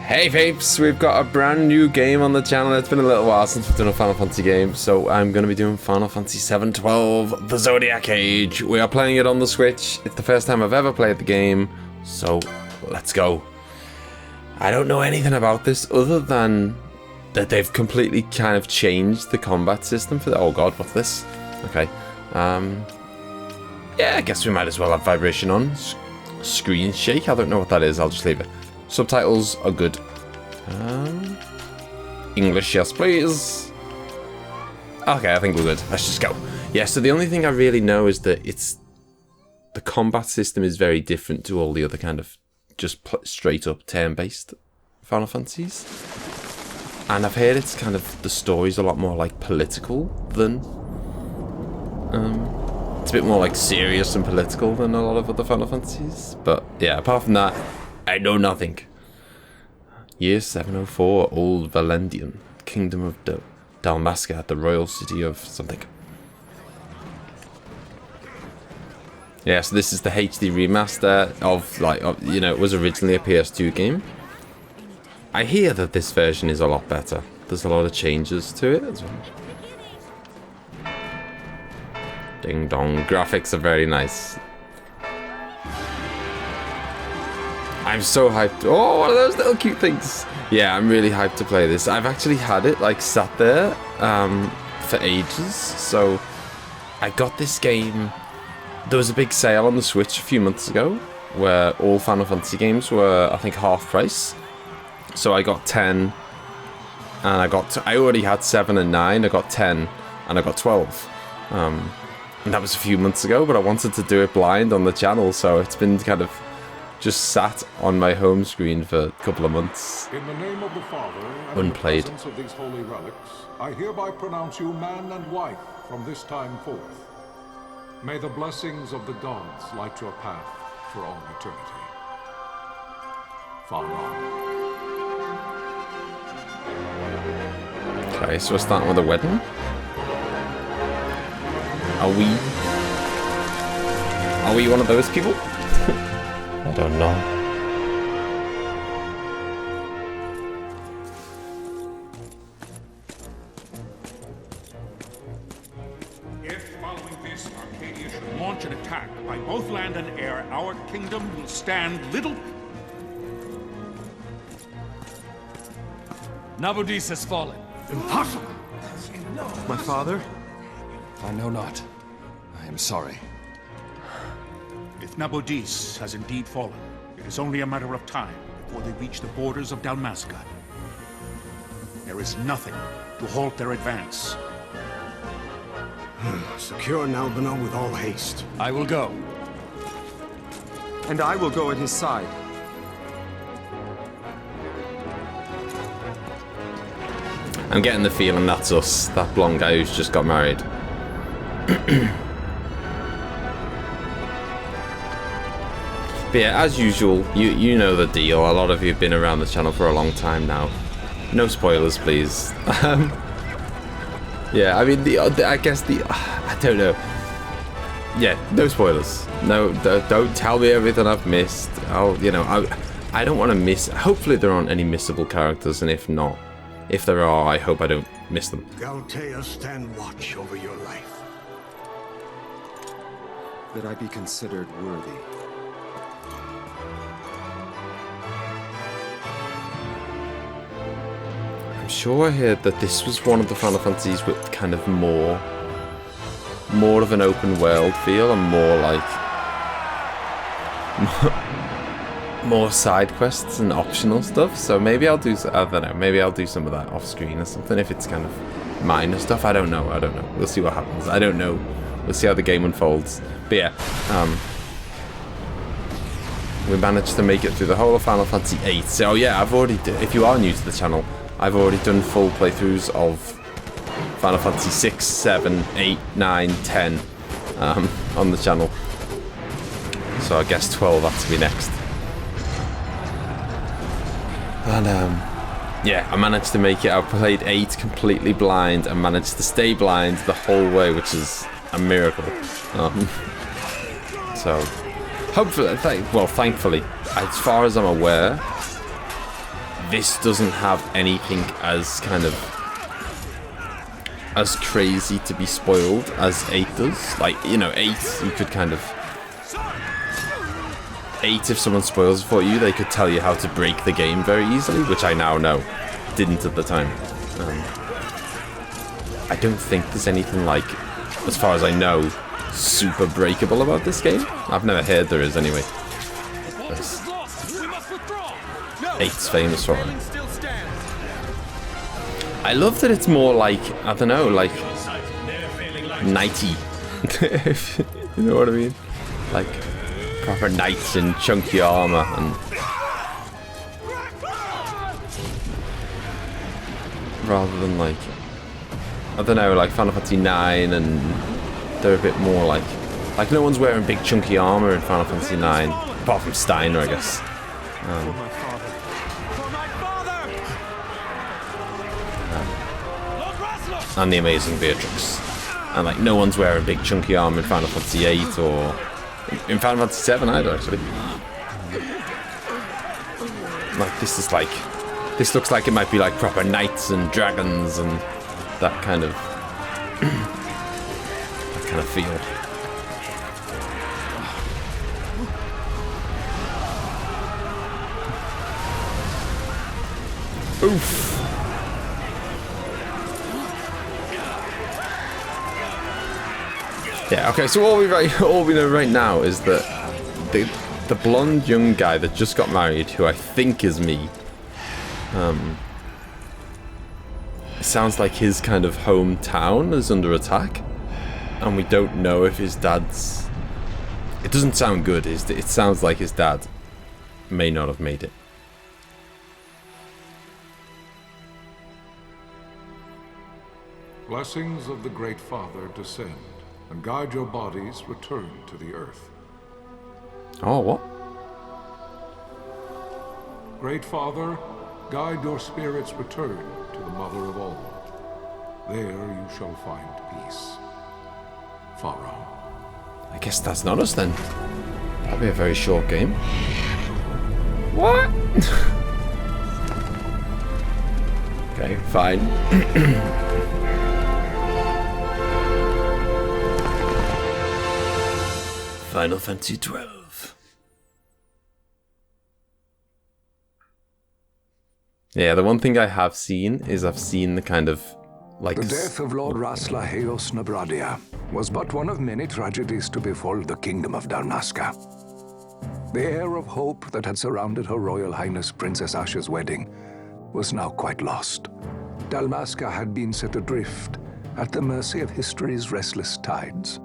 Hey Vapes, we've got a brand new game on the channel. It's been a little while since we've done a Final Fantasy game, so I'm going to be doing Final Fantasy 7-12, the Zodiac Age. We are playing it on the Switch. It's the first time I've ever played the game, so let's go. I don't know anything about this other than that they've completely kind of changed the combat system for the... Oh god, what's this? Okay. Yeah, I guess we might as well have vibration on. Screen shake, I don't know what that is, I'll just leave it. Subtitles are good. English, yes please. Okay, I think we're good. Let's just go. Yeah, so the only thing I really know is that the combat system is very different to all the other kind of just straight up turn-based Final Fantasies. And I've heard it's kind of, the story's a lot more like political than... it's a bit more like serious and political than a lot of other Final Fantasies. But yeah, apart from that, I know nothing. Year 704, Old Valendian, Kingdom of Dalmasca, the royal city of something. Yeah, so this is the HD remaster of, like, you know, it was originally a PS2 game. I hear that this version is a lot better. There's a lot of changes to it as well. Ding dong, graphics are very nice. I'm so hyped. Oh, one of those little cute things. Yeah, I'm really hyped to play this. I've actually had it, like, sat there for ages. So, I got this game... There was a big sale on the Switch a few months ago where all Final Fantasy games were, I think, half price. So I got 10, and I already had 7 and 9. I got 10, and I got 12. And that was a few months ago, but I wanted to do it blind on the channel, so it's been kind of just sat on my home screen for a couple of months. In the name of the Father and unplayed. In the presence of these holy relics, I hereby pronounce you man and wife from this time forth. May the blessings of the gods light your path for all eternity. Vaan. Okay, so we're starting with a wedding. Are we one of those people? I don't know. If, following this, Arcadia should launch an attack by both land and air, our kingdom will stand little... Nabudis has fallen. Impossible! My father? I know not. I am sorry. If Nabudis has indeed fallen, it is only a matter of time before they reach the borders of Dalmasca. There is nothing to halt their advance. Secure Nalbina with all haste. I will go. And I will go at his side. I'm getting the feeling that's us, that blonde guy who's just got married. But yeah, as usual, you know the deal. A lot of you have been around the channel for a long time now. No spoilers, please. Yeah, I mean, I guess I don't know. Yeah, no spoilers. No, don't tell me everything I've missed. I don't want to miss. Hopefully, there aren't any missable characters, and if not, if there are, I hope I don't miss them. Galtea, stand watch over your life. That I be considered worthy. I'm sure I heard that this was one of the Final Fantasies with kind of more of an open world feel and more like more side quests and optional stuff. So maybe I'll do, I don't know, maybe I'll do some of that off screen or something if it's kind of minor stuff. I don't know. We'll see what happens. I don't know. We'll see how the game unfolds. But yeah, we managed to make it through the whole of Final Fantasy 8. So yeah, I've already, if you are new to the channel, I've already done full playthroughs of Final Fantasy 6, 7, 8, 9, 10 on the channel. So I guess 12 has to be next. And yeah, I managed to make it. I played 8 completely blind and managed to stay blind the whole way, which is a miracle. So hopefully, thankfully, as far as I'm aware, this doesn't have anything as kind of as crazy to be spoiled as 8 does. Like, you know, 8 you could kind of 8 if someone spoils it for you, they could tell you how to break the game very easily, which I now know. Didn't at the time. I don't think there's anything like, as far as I know, super breakable about this game. I've never heard there is anyway. 8's famous for it. I love that it's more like, I don't know, like knighty. You know what I mean? Like proper knights in chunky armor and rather than like, I don't know, like Final Fantasy 9, and they're a bit more like no one's wearing big chunky armor in Final Fantasy 9 apart from Steiner, I guess. And the amazing Beatrix. And like no one's wearing big chunky armor in Final Fantasy 8 or in Final Fantasy 7 either, actually. Like this looks like it might be like proper knights and dragons and that kind of feel. Oof. Yeah, okay, so all we know right now is that the blonde young guy that just got married, who I think is me, it sounds like his kind of hometown is under attack, and we don't know if his dad's... It doesn't sound good. It sounds like his dad may not have made it. Blessings of the Great Father descend, and guide your bodies return to the earth. Oh, what? Great Father, guide your spirits return to the Mother of all. There you shall find peace. Pharaoh. I guess that's not us then. That'll be a very short game. What? Okay, fine. Final Fantasy 12. Yeah, the one thing I have seen is I've seen the kind of like... The death of Lord Rasla Heos Nabradia was but one of many tragedies to befall the kingdom of Dalmasca. The air of hope that had surrounded Her Royal Highness Princess Asha's wedding was now quite lost. Dalmasca had been set adrift at the mercy of history's restless tides.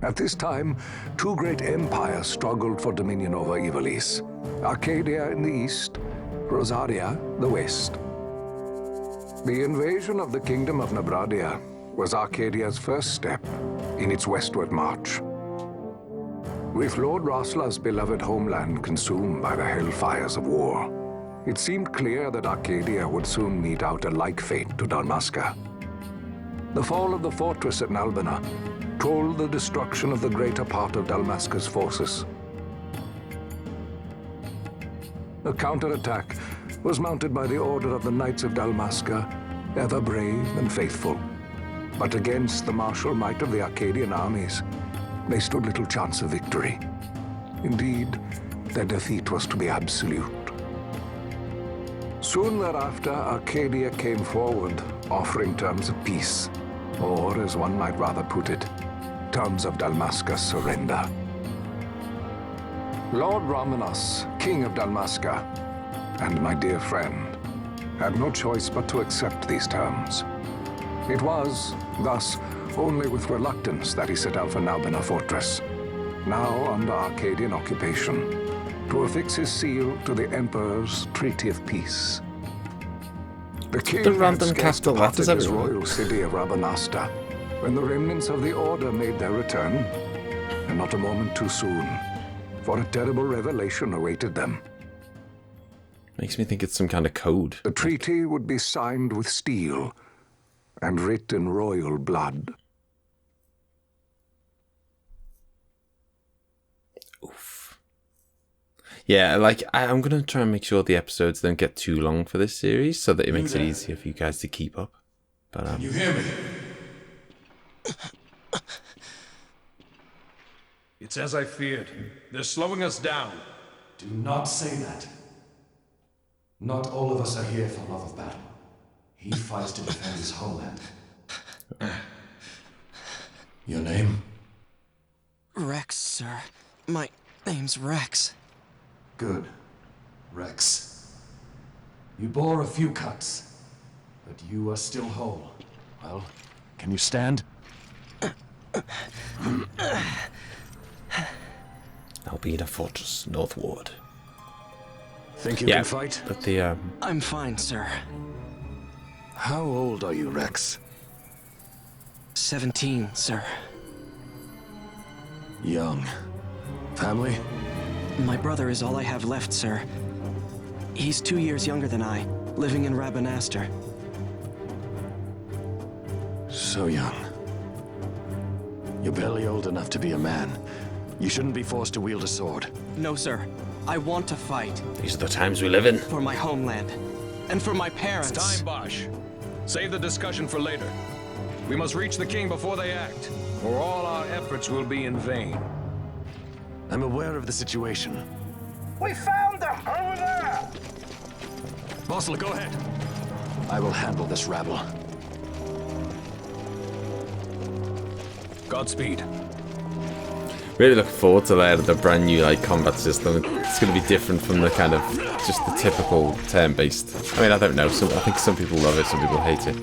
At this time, two great empires struggled for dominion over Ivalice. Arcadia in the east, Rosaria the west. The invasion of the kingdom of Nabradia was Arcadia's first step in its westward march. With Lord Rasla's beloved homeland consumed by the hellfires of war, it seemed clear that Arcadia would soon mete out a like fate to Dalmasca. The fall of the fortress at Nalbina told the destruction of the greater part of Dalmasca's forces. A counterattack was mounted by the order of the Knights of Dalmasca, ever brave and faithful. But against the martial might of the Arcadian armies, they stood little chance of victory. Indeed, their defeat was to be absolute. Soon thereafter, Arcadia came forward, offering terms of peace, or, as one might rather put it, terms of Dalmasca's surrender. Lord Rabanastre, King of Dalmasca, and my dear friend, had no choice but to accept these terms. It was, thus, only with reluctance that he set out for Nalbina Fortress, now under Arcadian occupation, to affix his seal to the Emperor's Treaty of Peace. The king had scarce departed his royal city of Rabanastre when the remnants of the Order made their return, and not a moment too soon, for a terrible revelation awaited them. Makes me think it's some kind of code. The treaty would be signed with steel and writ in royal blood. Oof. Yeah, like I'm gonna try and make sure the episodes don't get too long for this series, so that it makes it easier for you guys to keep up. But You hear me? It's as I feared. They're slowing us down. Do not say that. Not all of us are here for love of battle. He fights to defend his homeland. Your name? Rex, sir. My name's Rex. Good. Rex. You bore a few cuts, but you are still whole. Well, can you stand? I'll be in a fortress northward. Think you can fight? But the I'm fine, sir. How old are you, Rex? 17, sir. Young. Family? My brother is all I have left, sir. He's 2 years younger than I, living in Rabanastre. So young. You're barely old enough to be a man. You shouldn't be forced to wield a sword. No, sir. I want to fight. these are the times we live in. For my homeland. And for my parents. It's time, Bosch. Save the discussion for later. We must reach the king before they act, or all our efforts will be in vain. I'm aware of the situation. We found them! Over there! Mossel, go ahead. I will handle this rabble. Godspeed. Really looking forward to the brand new like combat system. It's going to be different from the kind of just the typical turn-based. I mean, I don't know. I think some people love it, some people hate it.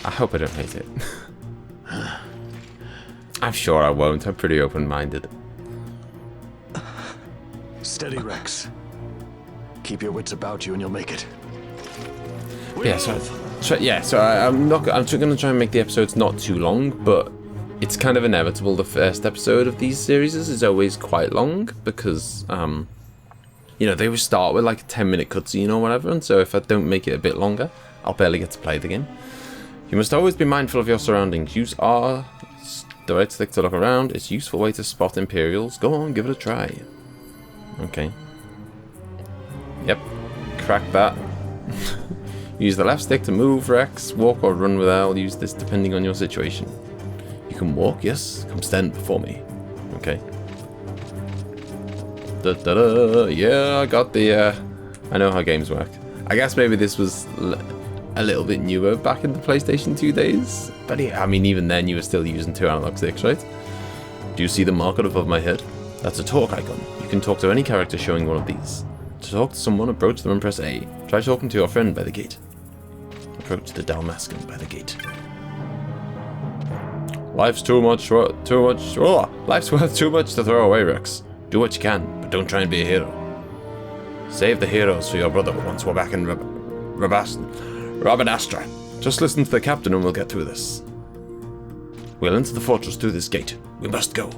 I hope I don't hate it. I'm sure I won't. I'm pretty open-minded. Steady, Rex. Keep your wits about you and you'll make it. Yeah, so I'm going to try and make the episodes not too long, but it's kind of inevitable. The first episode of these series is always quite long because, you know, they always start with like a 10-minute cutscene or whatever, and so if I don't make it a bit longer, I'll barely get to play the game. You must always be mindful of your surroundings. Use R, the right stick to look around. It's a useful way to spot Imperials. Go on, give it a try. Okay. Yep. Crack that. Use the left stick to move, Rex. Walk or run with L. Use this depending on your situation. You can walk, yes. Come stand before me. Okay. Yeah, I got the... I know how games work. I guess maybe this was a little bit newer back in the PlayStation 2 days. But yeah, I mean, even then you were still using 2 analog sticks, right? Do you see the marker above my head? That's a talk icon. You can talk to any character showing one of these. To talk to someone, approach them and press A. Try talking to your friend by the gate. Approach the Dalmascan by the gate. Life's life's worth too much to throw away, Rex. Do what you can, but don't try and be a hero. Save the heroes for your brother once we're back in Rabanastre. Just listen to the captain and we'll get through this. We'll enter the fortress through this gate. We must go.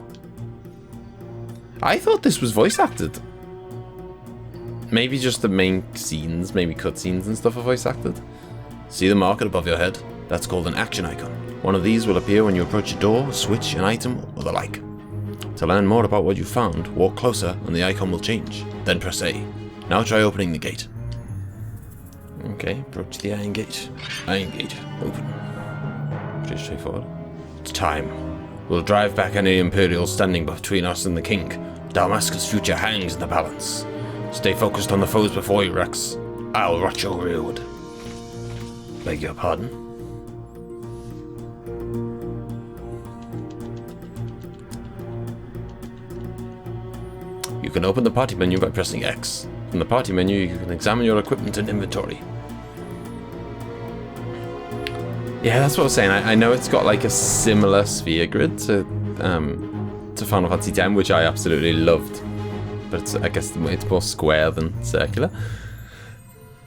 I thought this was voice acted. Maybe just the main scenes, maybe cutscenes and stuff are voice acted. See the marker above your head? That's called an action icon. One of these will appear when you approach a door, switch, an item, or the like. To learn more about what you found, walk closer and the icon will change. Then press A. Now try opening the gate. Okay, approach the iron gate. Iron gate, open. Pretty straightforward. It's time. We'll drive back any Imperials standing between us and the king. Dalmasca's future hangs in the balance. Stay focused on the foes before you, Rex. I'll watch your rearward. Beg your pardon? You can open the party menu by pressing X. From the party menu, you can examine your equipment and inventory. Yeah, that's what I was saying. I know it's got like a similar sphere grid to Final Fantasy X, which I absolutely loved. But I guess it's more square than circular.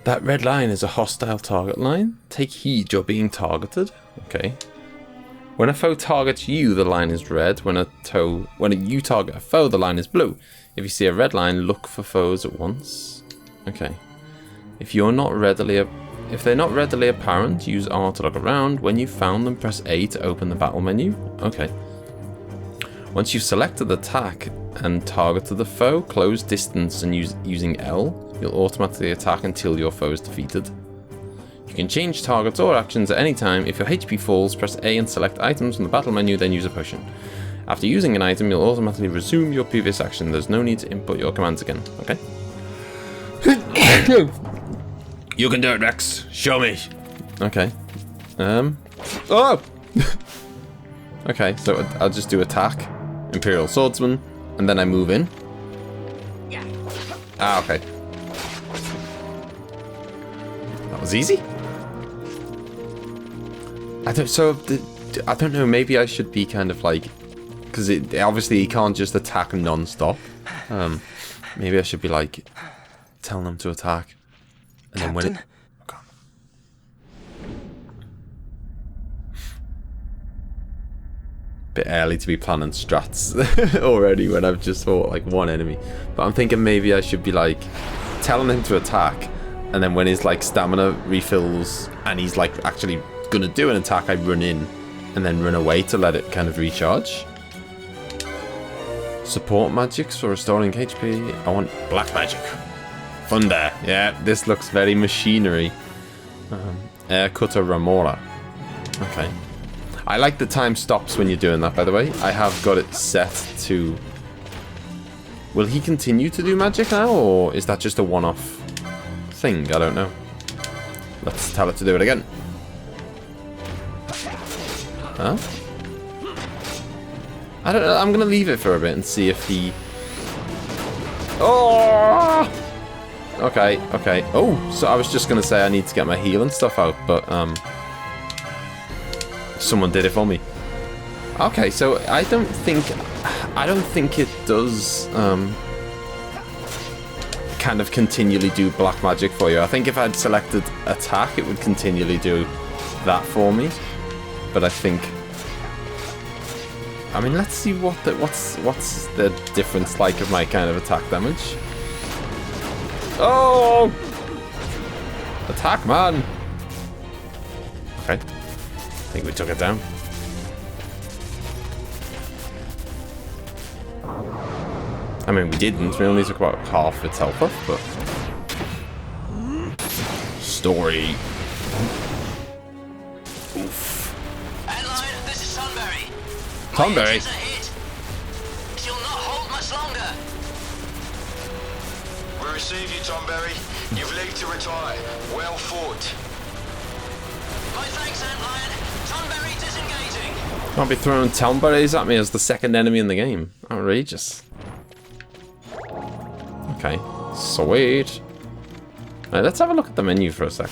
That red line is a hostile target line. Take heed, you're being targeted. Okay. When a foe targets you, the line is red. When you target a foe, the line is blue. If you see a red line, look for foes at once. Okay. If they're not readily apparent, use R to look around. When you've found them, press A to open the battle menu. Okay. Once you've selected the attack, and target to the foe. Close distance and using L. You'll automatically attack until your foe is defeated. You can change targets or actions at any time. If your HP falls, press A and select items from the battle menu, then use a potion. After using an item, you'll automatically resume your previous action. There's no need to input your commands again. Okay. You can do it, Rex. Show me. Okay. Oh! Okay, so I'll just do attack. Imperial Swordsman. And then I move in. Ah, okay. That was easy. I don't know, maybe I should be kind of like... Because obviously he can't just attack non-stop. Maybe I should be like... telling him to attack. And then when it... Okay. Bit early to be planning strats already when I've just fought like one enemy. But I'm thinking maybe I should be like... telling him to attack. And then when his like stamina refills and he's like actually gonna do an attack, I run in. And then run away to let it kind of recharge. Support magics for restoring HP. I want black magic. Thunder. Yeah, this looks very machinery. Air Cutter Ramora. Okay. I like the time stops when you're doing that, by the way. I have got it set to... Will he continue to do magic now, or is that just a one-off thing? I don't know. Let's tell it to do it again. Huh? I don't know. I'm going to leave it for a bit and see if he... Oh! Okay, okay. Oh, so I was just going to say I need to get my healing stuff out, but someone did it for me. Okay, so I don't think it does kind of continually do black magic for you. I think if I'd selected attack, it would continually do that for me. But I think... I mean, let's see what's the difference like of my kind of attack damage. Oh! Attack, man! Okay. I think we took it down. I mean, we didn't. We only took about half its health off, but... Story. Oof. Headline, this is Sunbury. Sunbury? She'll not hold much longer. We receive you, Tomberry. You've leave to retire. Well fought. My thanks, Antlion. Tomberry disengaging. Can't be throwing Townberries at me as the second enemy in the game. Outrageous. Okay, sweet. Right, let's have a look at the menu for a sec.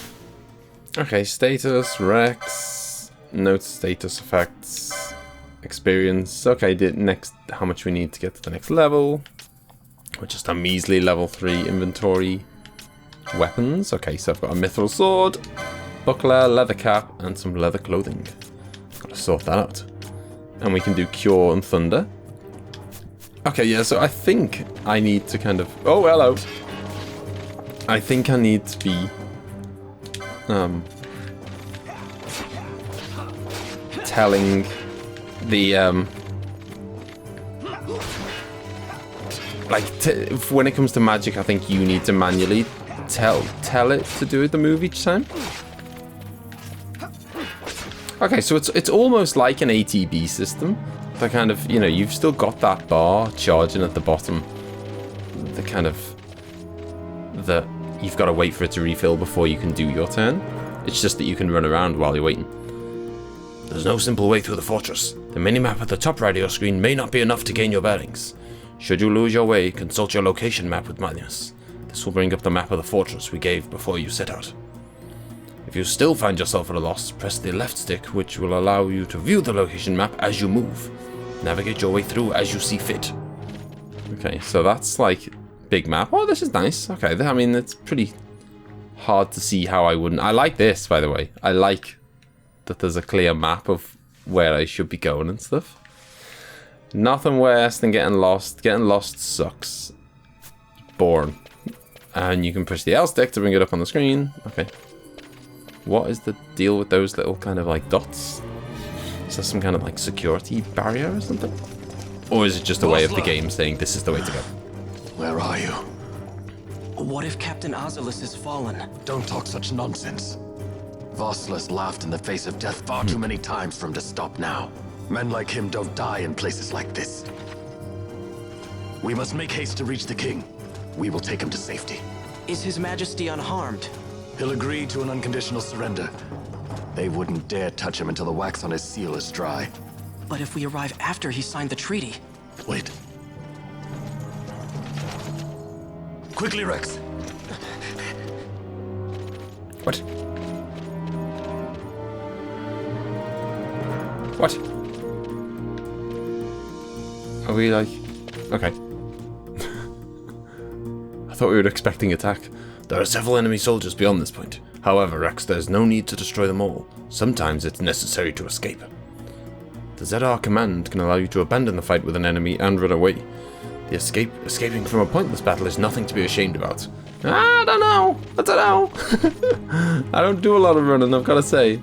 Okay, status, Rex, note status effects, experience. Okay, next, how much we need to get to the next level. Which is a measly level 3 inventory. Weapons. Okay, so I've got a mithril sword, buckler, leather cap, and some leather clothing. Gotta sort that out. And we can do cure and thunder. Okay, yeah, so I think I need to kind of... Oh, hello. I think I need to be... telling the... when it comes to magic, I think you need to manually tell it to do the move each time. Okay, so it's almost like an ATB system. The kind of, you know, you've still got that bar charging at the bottom. The kind of... you've got to wait for it to refill before you can do your turn. It's just that you can run around while you're waiting. There's no simple way through the fortress. The minimap at the top right of your screen may not be enough to gain your bearings. Should you lose your way, consult your location map with Magnus. This will bring up the map of the fortress we gave before you set out. If you still find yourself at a loss, press the left stick, which will allow you to view the location map as you move. Navigate your way through as you see fit. Okay, so that's like big map. Oh, this is nice. Okay, I mean, it's pretty hard to see how I wouldn't. I like this, by the way. I like that there's a clear map of where I should be going and stuff. Nothing worse than getting lost. Getting lost sucks. Boring. And you can push the L stick to bring it up on the screen. Okay. What is the deal with those little kind of like dots? Is there some kind of like security barrier or something? Or is it just a way of the game saying this is the way to go? Where are you? What if Captain Oculus has fallen? Don't talk such nonsense. Vossler's laughed in the face of death far too many times for him to stop now. Men like him don't die in places like this. We must make haste to reach the king. We will take him to safety. Is His Majesty unharmed? He'll agree to an unconditional surrender. They wouldn't dare touch him until the wax on his seal is dry. But if we arrive after he signed the treaty... Wait. Quickly, Rex. What? What? Are we like... Okay. I thought we were expecting attack. There are several enemy soldiers beyond this point. However, Rex, there's no need to destroy them all. Sometimes it's necessary to escape. The ZR command can allow you to abandon the fight with an enemy and run away. The escaping from a pointless battle is nothing to be ashamed about. I don't know. I don't do a lot of running, I've got to say.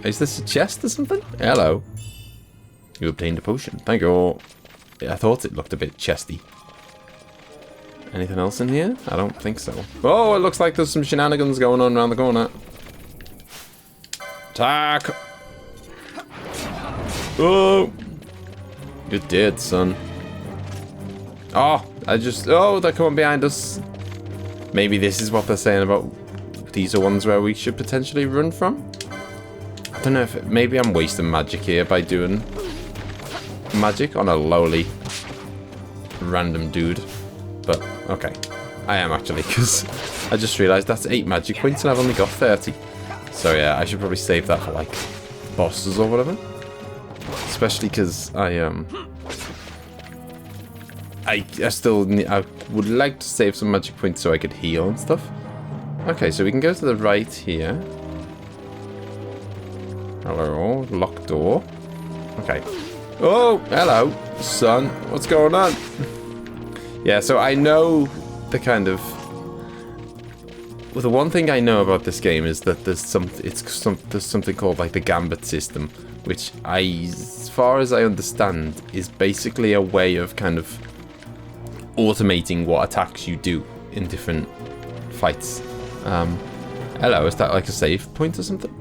Is this a chest or something? Hello. You obtained a potion. Thank you. Yeah, I thought it looked a bit chesty. Anything else in here? I don't think so. Oh, it looks like there's some shenanigans going on around the corner. Attack! Oh! You're dead, son. Oh, they're coming behind us. Maybe this is what they're saying about these are ones where we should potentially run from? I don't know if maybe I'm wasting magic here by doing magic on a lowly random dude. But, okay. I am actually, because I just realised that's 8 magic points and I've only got 30. So yeah, I should probably save that for, like, bosses or whatever. Especially because I would like to save some magic points so I could heal and stuff. Okay, so we can go to the right here. Hello, locked door. Okay. Oh, hello, son. What's going on? Yeah, so I know the kind of... Well, the one thing I know about this game is that there's something called like the gambit system, which as far as I understand, is basically a way of kind of automating what attacks you do in different fights. Hello, is that like a save point or something?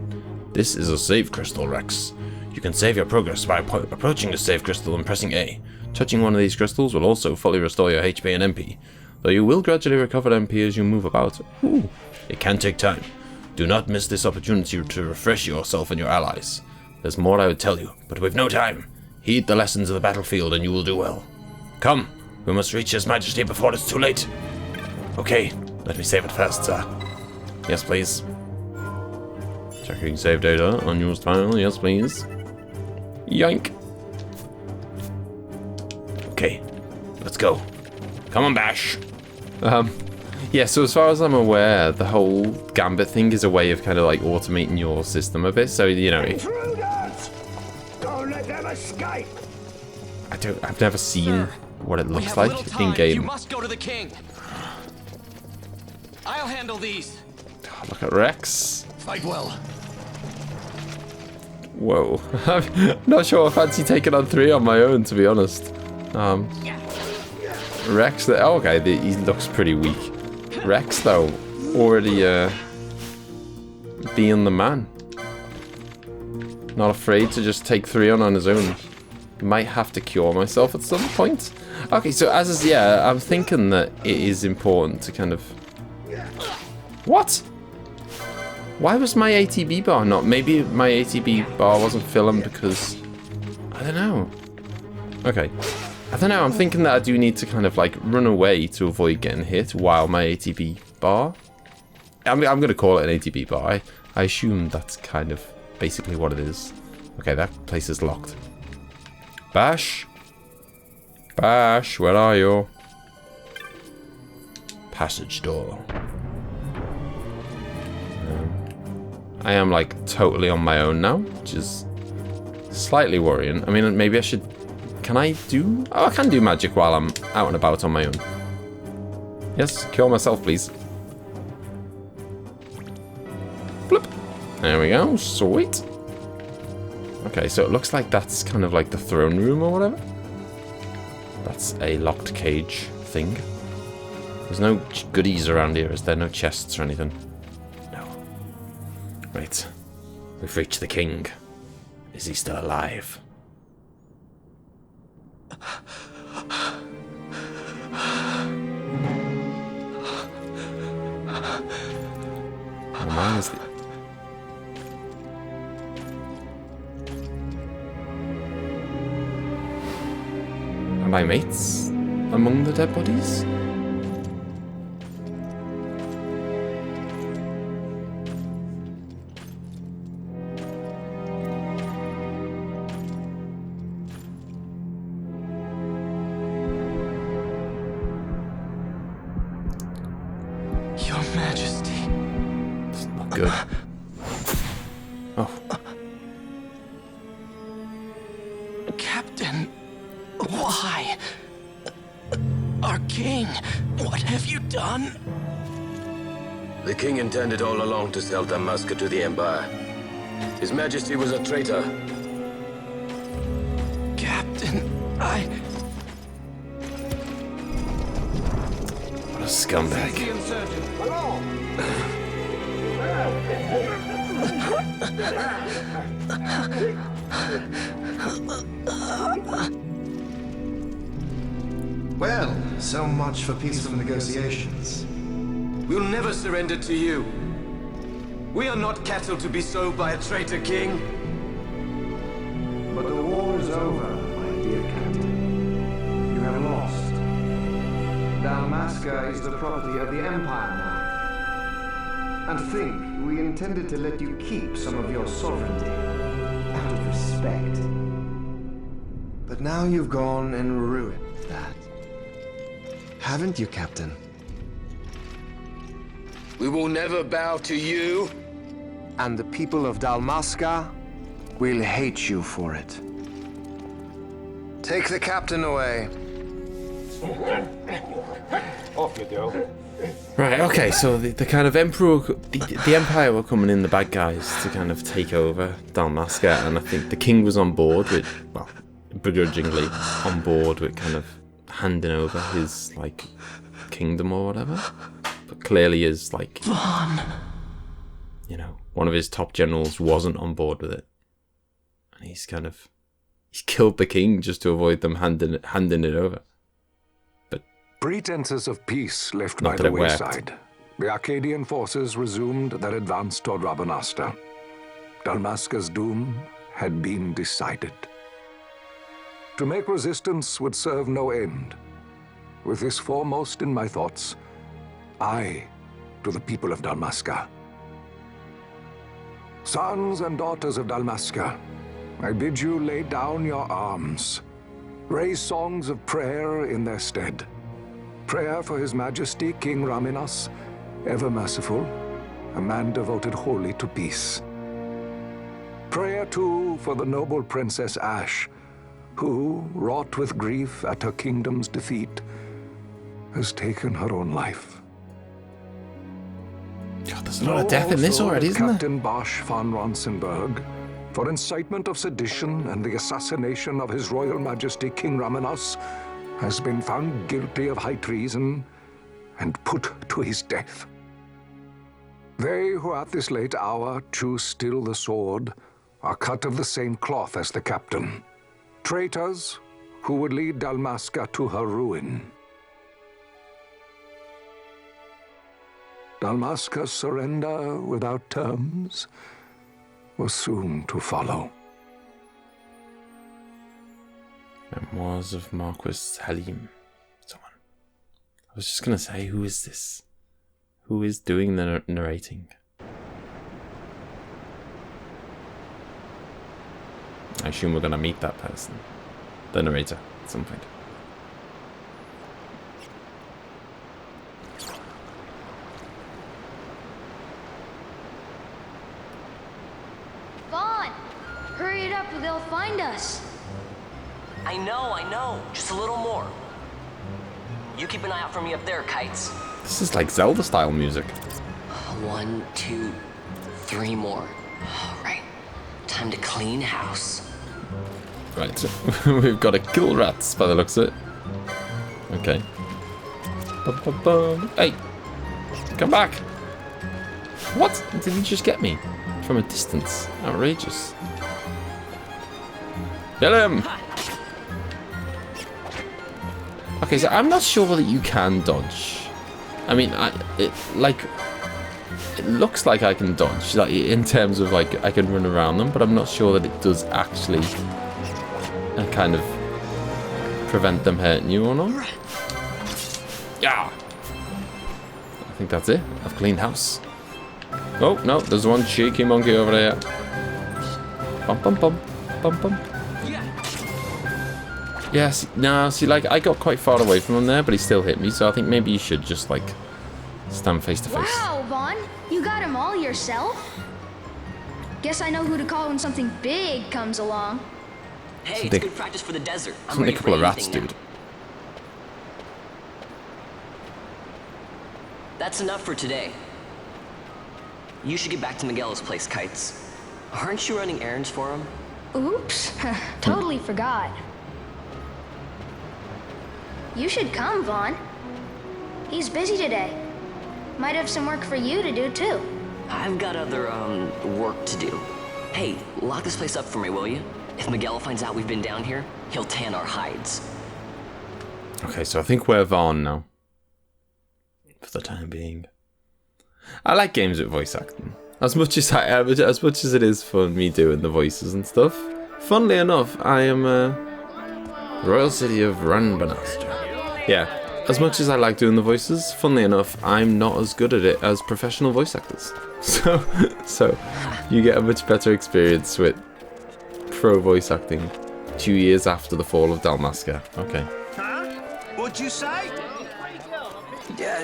This is a save crystal, Rex. You can save your progress by approaching the save crystal and pressing A. Touching one of these crystals will also fully restore your HP and MP, though you will gradually recover MP as you move about. Ooh, it can take time. Do not miss this opportunity to refresh yourself and your allies. There's more I would tell you, but we've no time. Heed the lessons of the battlefield and you will do well. Come, we must reach His Majesty before it's too late. Okay, let me save it first, sir. Yes, please. Checking save data, unused file, yes, please. Yoink. Okay, let's go. Come on, Bash. Yeah, so as far as I'm aware, the whole gambit thing is a way of kind of like automating your system a bit. So, you know, Don't let them escape. I've never seen what it looks like in game. You must go to the king. I'll handle these. Oh, look at Rex. Fight well. Whoa. I'm not sure I fancy taking on 3 on my own, to be honest. Rex, oh, okay, he looks pretty weak. Rex, though, already being the man. Not afraid to just take 3 on his own. Might have to cure myself at some point. Okay, so I'm thinking that it is important to kind of... What? Why was my ATB bar not? Maybe my ATB bar wasn't filling because... I don't know. Okay. I don't know, I'm thinking that I do need to kind of like run away to avoid getting hit while my ATB bar... I'm going to call it an ATB bar. I assume that's kind of basically what it is. Okay, that place is locked. Bash? Bash, where are you? Passage door. I am like totally on my own now, which is slightly worrying. I mean, maybe I should... Can I do... Oh, I can do magic while I'm out and about on my own. Yes, cure myself, please. Bloop. There we go, sweet. Okay, so it looks like that's kind of like the throne room or whatever. That's a locked cage thing. There's no goodies around here, is there? No chests or anything? No. Right. We've reached the king. Is he still alive? Oh man, is the... Are my mates among the dead bodies? Your Majesty. It's not good. Oh. Captain, why? Our king, what have you done? The king intended all along to sell Dalmasca to the Empire. His Majesty was a traitor. Captain, What a scumbag. Well, so much for peaceful negotiations. We'll never surrender to you. We are not cattle to be sold by a traitor king. But the war is over, my dear Captain. You have lost. Dalmasca is the property of the Empire now. And think, we intended to let you keep some of your sovereignty, out of respect. But now you've gone and ruined that. Haven't you, Captain? We will never bow to you. And the people of Dalmasca will hate you for it. Take the captain away. Off you go. Right, okay, so the kind of Emperor, the Empire were coming in, the bad guys, to kind of take over Dalmasca, and I think the king was on board with, well, begrudgingly on board with kind of handing over his, like, kingdom or whatever. But clearly is, like, Vaan. You know, one of his top generals wasn't on board with it. And he's killed the king just to avoid them handing it over. Pretenses of peace left by the wayside. The Arcadian forces resumed their advance toward Rabanastre. Dalmasca's doom had been decided. To make resistance would serve no end. With this foremost in my thoughts, I to the people of Dalmasca. Sons and daughters of Dalmasca, I bid you lay down your arms. Raise songs of prayer in their stead. Prayer for His Majesty King Rabanastre, ever merciful, a man devoted wholly to peace. Prayer, too, for the noble Princess Ash, who, wrought with grief at her kingdom's defeat, has taken her own life. God, there's a lot of death in this already, isn't there? Captain Bosch von Ronsenberg, for incitement of sedition and the assassination of His Royal Majesty King Rabanastre, has been found guilty of high treason and put to his death. They who at this late hour choose still the sword are cut of the same cloth as the captain. Traitors who would lead Dalmasca to her ruin. Dalmasca's surrender without terms was soon to follow. Memoirs of Marquis Halim. Someone. I was just going to say, who is this? Who is doing the narrating? I assume we're going to meet that person. The narrator, at some point. Vaan! Hurry it up or they'll find us. I know. Just a little more. You keep an eye out for me up there, Kites. This is like Zelda-style music. 1, 2, 3 more. All right. Time to clean house. Right, we've got to kill rats by the looks of it. Okay. Bum, bum, bum. Hey! Come back! What? Did he just get me? From a distance. Outrageous. Get him! Okay, so I'm not sure that you can dodge. I mean, it looks like I can dodge, like in terms of like I can run around them, but I'm not sure that it does actually kind of prevent them hurting you or not. Yeah. I think that's it. I've cleaned house. Oh no, there's one cheeky monkey over there. Bum bum bum bum bum. Yes, no, see, like, I got quite far away from him there, but he still hit me, so I think maybe you should just, like, stand face to face. Wow, Vaan, you got him all yourself? Guess I know who to call when something big comes along. Hey, it's good practice for the desert. I'm a ready couple for of rats, anything dude. now. That's enough for today. You should get back to Miguel's place, Kites. Aren't you running errands for him? Oops, totally forgot. You should come, Vaan. He's busy today. Might have some work for you to do, too. I've got other, work to do. Hey, lock this place up for me, will you? If Miguel finds out we've been down here, he'll tan our hides. Okay, so I think we're Vaan now. For the time being. I like games with voice acting. As much as it is fun me doing the voices and stuff. Funnily enough, I am Royal City of Rabanastre. Yeah, as much as I like doing the voices, funnily enough, I'm not as good at it as professional voice actors. So you get a much better experience with pro voice acting 2 years after the fall of Dalmasca. Okay. Huh? What'd you say?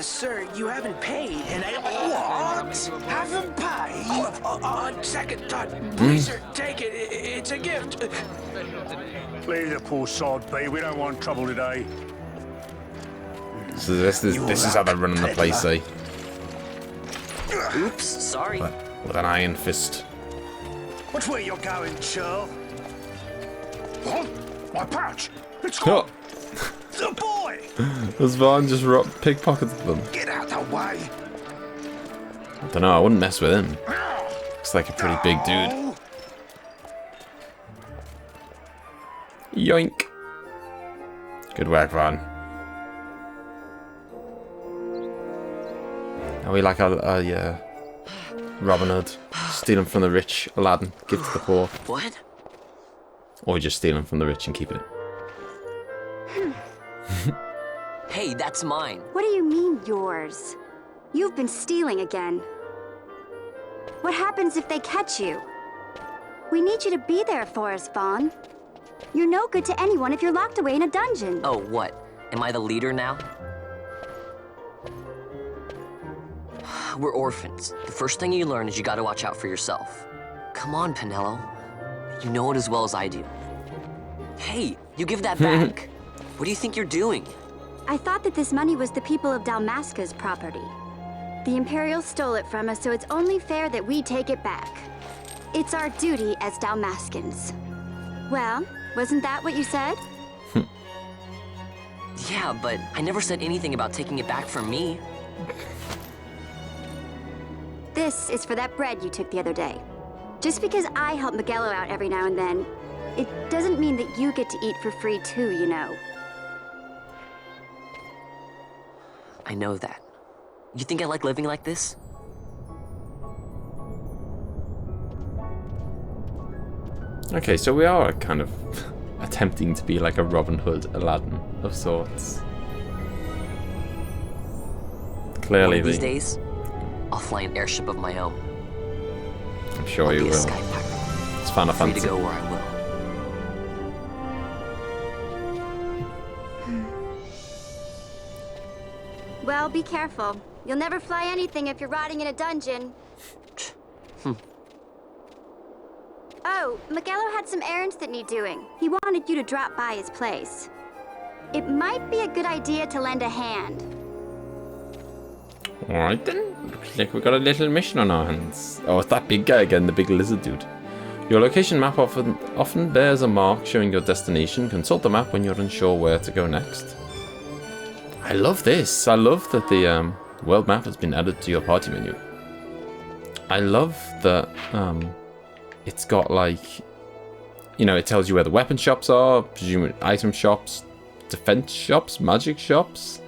Sir, you haven't paid, and I... What? Haven't paid? On second thought, please, sir, take it. It's a gift. Leave the poor sod be. We don't want trouble today. So this is how they're running the place, eh? Oops, sorry. With an iron fist. Which way you're going, Churl? What? My pouch! It's gone! The boy! Does Vaan just pickpocketed them? Get out the way! I don't know, I wouldn't mess with him. Looks like a pretty big dude. Yoink. Good work, Vaan. Are we like a Robin Hood? Stealing from the rich, Aladdin, give to the poor. What? Or just stealing from the rich and keep it. Hey, that's mine. What do you mean, yours? You've been stealing again. What happens if they catch you? We need you to be there for us, Vaan. You're no good to anyone if you're locked away in a dungeon. Oh, what? Am I the leader now? We're orphans. The first thing you learn is you gotta watch out for yourself. Come on, Pinello. You know it as well as I do. Hey, you give that back. What do you think you're doing? I thought that this money was the people of Dalmasca's property. The Imperials stole it from us, so it's only fair that we take it back. It's our duty as Dalmascans. Well, wasn't that what you said? Yeah, but I never said anything about taking it back from me. This is for that bread you took the other day. Just because I help Miguelo out every now and then, it doesn't mean that you get to eat for free too, you know. I know that. You think I like living like this? Okay, so we are kind of attempting to be like a Robin Hood Aladdin of sorts. Clearly, these days, I'll fly an airship of my own. I'm sure you will. It's Final Fantasy. Free to go where I will. Well, be careful. You'll never fly anything if you're rotting in a dungeon. Oh, Miguelo had some errands that need doing. He wanted you to drop by his place. It might be a good idea to lend a hand. Alright then. Looks like we got a little mission on our hands. Oh, it's that big guy again, the big lizard dude. Your location map often bears a mark showing your destination. Consult the map when you're unsure where to go next. I love this. I love that the world map has been added to your party menu. I love that it's got like, you know, it tells you where the weapon shops are, presumably item shops, defense shops, magic shops.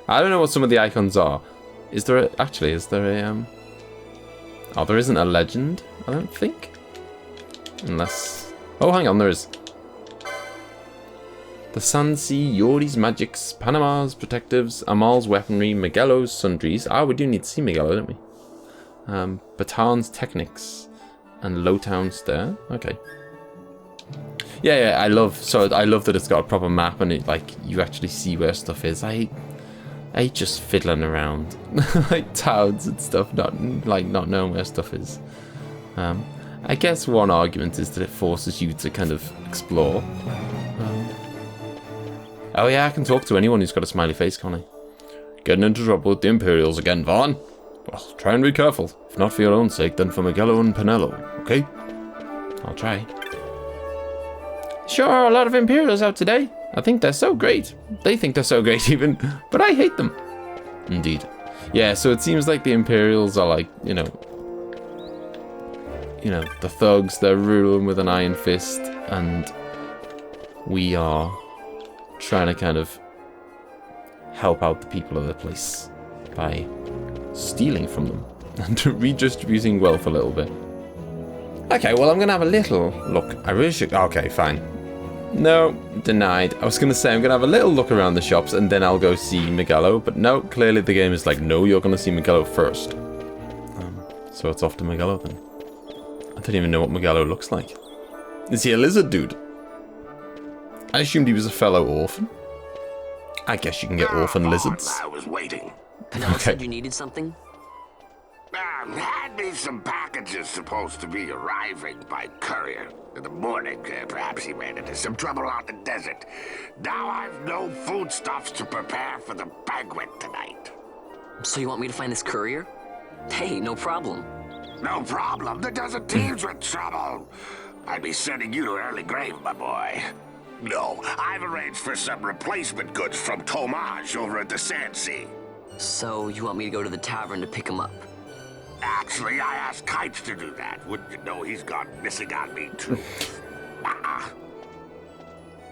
I don't know what some of the icons are. Is there actually, is there a oh, there isn't a legend, I don't think. Unless... Oh, hang on, there is. The Sansi, Yori's magics, Panama's protectives, Amal's weaponry, Miguelo's sundries. Ah, we do need to see Miguelo, don't we? Batan's techniques and Lowtown Stair. Okay. Yeah, I love that it's got a proper map and it, like, you actually see where stuff is. I hate just fiddling around like towns and stuff, not knowing where stuff is. I guess one argument is that it forces you to kind of explore. Oh yeah, I can talk to anyone who's got a smiley face, can't I? Getting into trouble with the Imperials again, Vaan? Well, try and be careful. If not for your own sake, then for Miguelo and Penelo, okay? I'll try. Sure are a lot of Imperials out today. I think they're so great. They think they're so great even, but I hate them. Indeed. Yeah, so it seems like the Imperials are like, you know, the thugs, they're ruling with an iron fist, and we are trying to kind of help out the people of the place by stealing from them and redistributing wealth a little bit. Okay, well, I'm going to have a little look. I really should... Okay, fine. No, denied. I was going to say I'm going to have a little look around the shops and then I'll go see Miguelo, but no, clearly the game is like, no, you're going to see Miguelo first. So it's off to Miguelo then. I don't even know what Miguelo looks like. Is he a lizard dude? I assumed he was a fellow orphan. I guess you can get orphan lizards. I was waiting. Penelo said you needed something? Had me some packages supposed to be arriving by courier. In the morning, perhaps he ran into some trouble out in the desert. Now I've no foodstuffs to prepare for the banquet tonight. So you want me to find this courier? Hey, no problem. No problem. The desert teems with trouble. I'd be sending you to an early grave, my boy. No, I've arranged for some replacement goods from Tomaj over at the Sansi. So you want me to go to the tavern to pick him up? Actually, I asked Kites to do that. Wouldn't you know he's gone missing on me, too?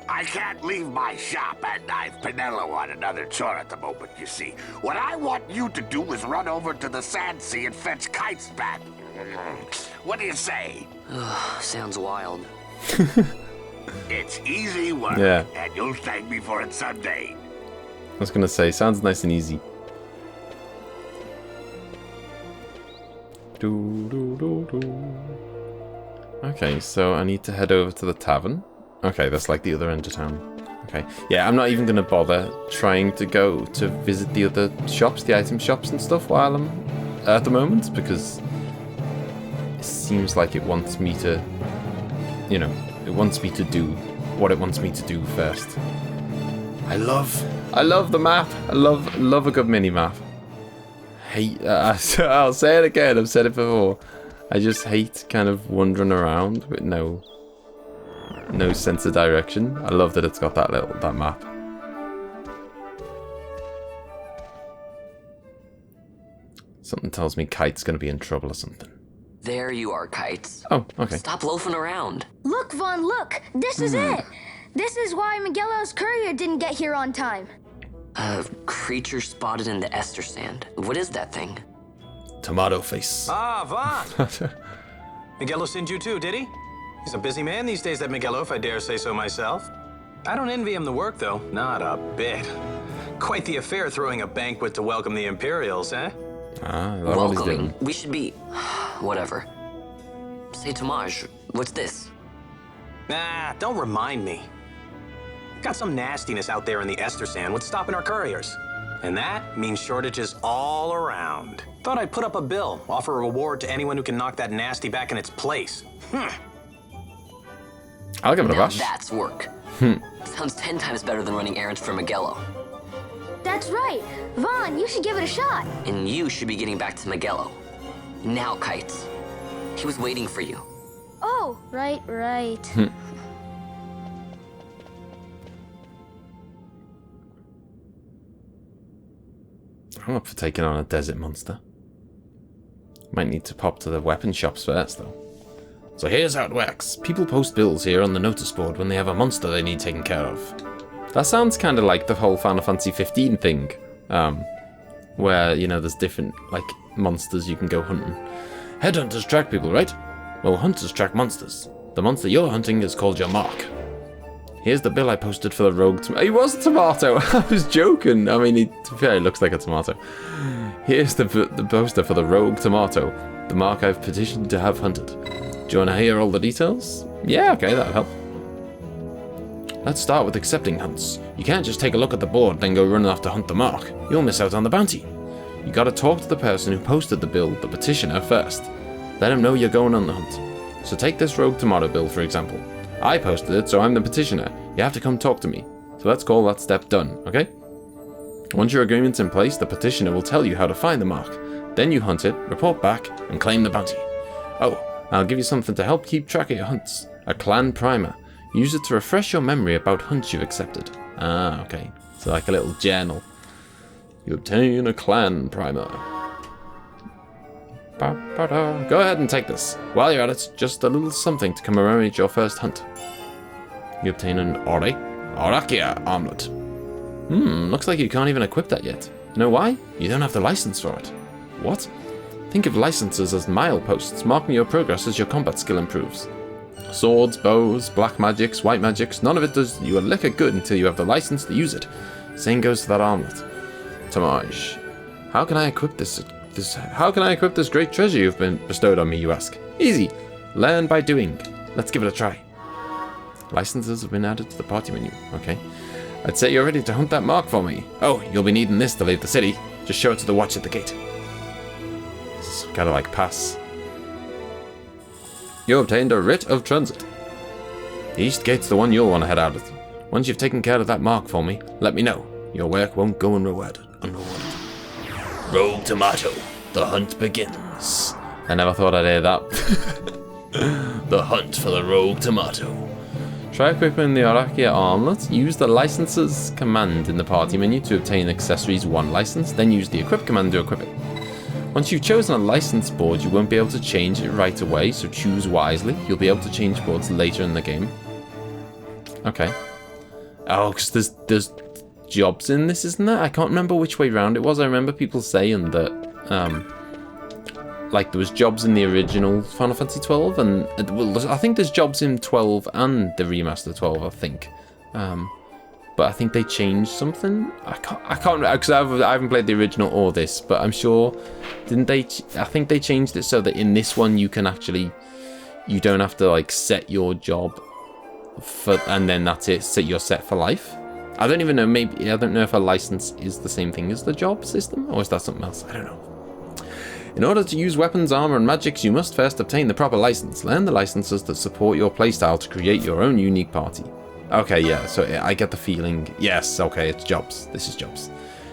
I can't leave my shop, and I've Penelo on another chore at the moment, you see. What I want you to do is run over to the Sandsea and fetch Kites back. What do you say? Sounds wild. It's easy work, yeah. And you'll thank me for it someday. I was going to say, sounds nice and easy. Okay, so I need to head over to the tavern. Okay, that's like the other end of town. Okay, yeah, I'm not even going to bother trying to go to visit the other shops, the item shops and stuff while I'm at the moment, because it seems like it wants me to, you know, it wants me to do what it wants me to do first. I love the map. I love a good mini map. I'll say it again, I've said it before. I just hate kind of wandering around with no sense of direction. I love that it's got that map. Something tells me Kite's gonna be in trouble or something. There you are, Kites. Oh, okay. Stop loafing around. Look, Vaan, look! This is it! This is why Miguelo's courier didn't get here on time. A creature spotted in the Ester Sand. What is that thing? Tomato face. Ah, Vaan! Miguelo sent you too, did he? He's a busy man these days, that Miguelo, if I dare say so myself. I don't envy him the work, though. Not a bit. Quite the affair throwing a banquet to welcome the Imperials, eh? Welcoming? We should be... whatever. Say, Tomaj, what's this? Nah, don't remind me. Got some nastiness out there in the Ester Sand. What's stopping our couriers? And that means shortages all around. Thought I'd put up a bill, offer a reward to anyone who can knock that nasty back in its place. I'll give it a now bash. That's work. Sounds 10 times better than running errands for Miguelo. That's right. Vaan, you should give it a shot. And you should be getting back to Miguelo. Now, Kites. He was waiting for you. Oh, Oh, right. I'm up for taking on a desert monster. Might need to pop to the weapon shops first, though. So here's how it works. People post bills here on the notice board when they have a monster they need taken care of. That sounds kind of like the whole Final Fantasy 15 thing. Where, you know, there's different, like, monsters you can go hunting. Headhunters track people, right? Well, hunters track monsters. The monster you're hunting is called your mark. Here's the bill I posted for the rogue tomato. He was a tomato! I was joking! I mean, to be fair, he looks like a tomato. Here's the poster for the rogue tomato. The mark I've petitioned to have hunted. Do you want to hear all the details? Yeah, okay, that'll help. Let's start with accepting hunts. You can't just take a look at the board, then go running off to hunt the mark. You'll miss out on the bounty. You gotta talk to the person who posted the bill, the petitioner, first. Let him know you're going on the hunt. So take this rogue tomato bill, for example. I posted it, so I'm the petitioner. You have to come talk to me. So let's call that step done, okay? Once your agreement's in place, the petitioner will tell you how to find the mark. Then you hunt it, report back, and claim the bounty. Oh, I'll give you something to help keep track of your hunts. A clan primer. Use it to refresh your memory about hunts you've accepted. Ah, okay. So like a little journal. You obtain a clan primer. Go ahead and take this. While you're at it, just a little something to commemorate your first hunt. You obtain an Orakia armlet. Looks like you can't even equip that yet. You know why? You don't have the license for it. What? Think of licenses as mileposts, marking your progress as your combat skill improves. Swords, bows, black magics, white magics, none of it does you a lick of good until you have the license to use it. Same goes to that armlet. Tamaj, how can I equip this great treasure you've been bestowed on me, you ask? Easy. Learn by doing. Let's give it a try. Licenses have been added to the party menu. Okay. I'd say you're ready to hunt that mark for me. Oh, you'll be needing this to leave the city. Just show it to the watch at the gate. Gotta like pass. You obtained a writ of transit. The east gate's the one you'll want to head out of. Once you've taken care of that mark for me, let me know. Your work won't go unrewarded. Rogue tomato. The hunt begins. I never thought I'd hear that. The hunt for the rogue tomato. Try equipping the Orakia armlet. Use the licenses command in the party menu to obtain accessories 1 license, then use the equip command to equip it. Once you've chosen a license board, you won't be able to change it right away, so choose wisely. You'll be able to change boards later in the game. Okay. Oh, because there's jobs in this, isn't there? I can't remember which way round it was. I remember people saying that, like, there was jobs in the original Final Fantasy 12, and well, I think there's jobs in 12 and the remaster 12, I think. But I think they changed something. I can't remember, because I haven't played the original or this, but I'm sure, didn't they? I think they changed it so that in this one you can actually, you don't have to like set your job for, and then that's it. You're set for life. I don't even know. Maybe I don't know if a license is the same thing as the job system, or is that something else? I don't know. In order to use weapons, armor, and magics, you must first obtain the proper license. Learn the licenses that support your playstyle to create your own unique party. Okay, yeah, so I get the feeling. Yes, okay, it's jobs. This is jobs.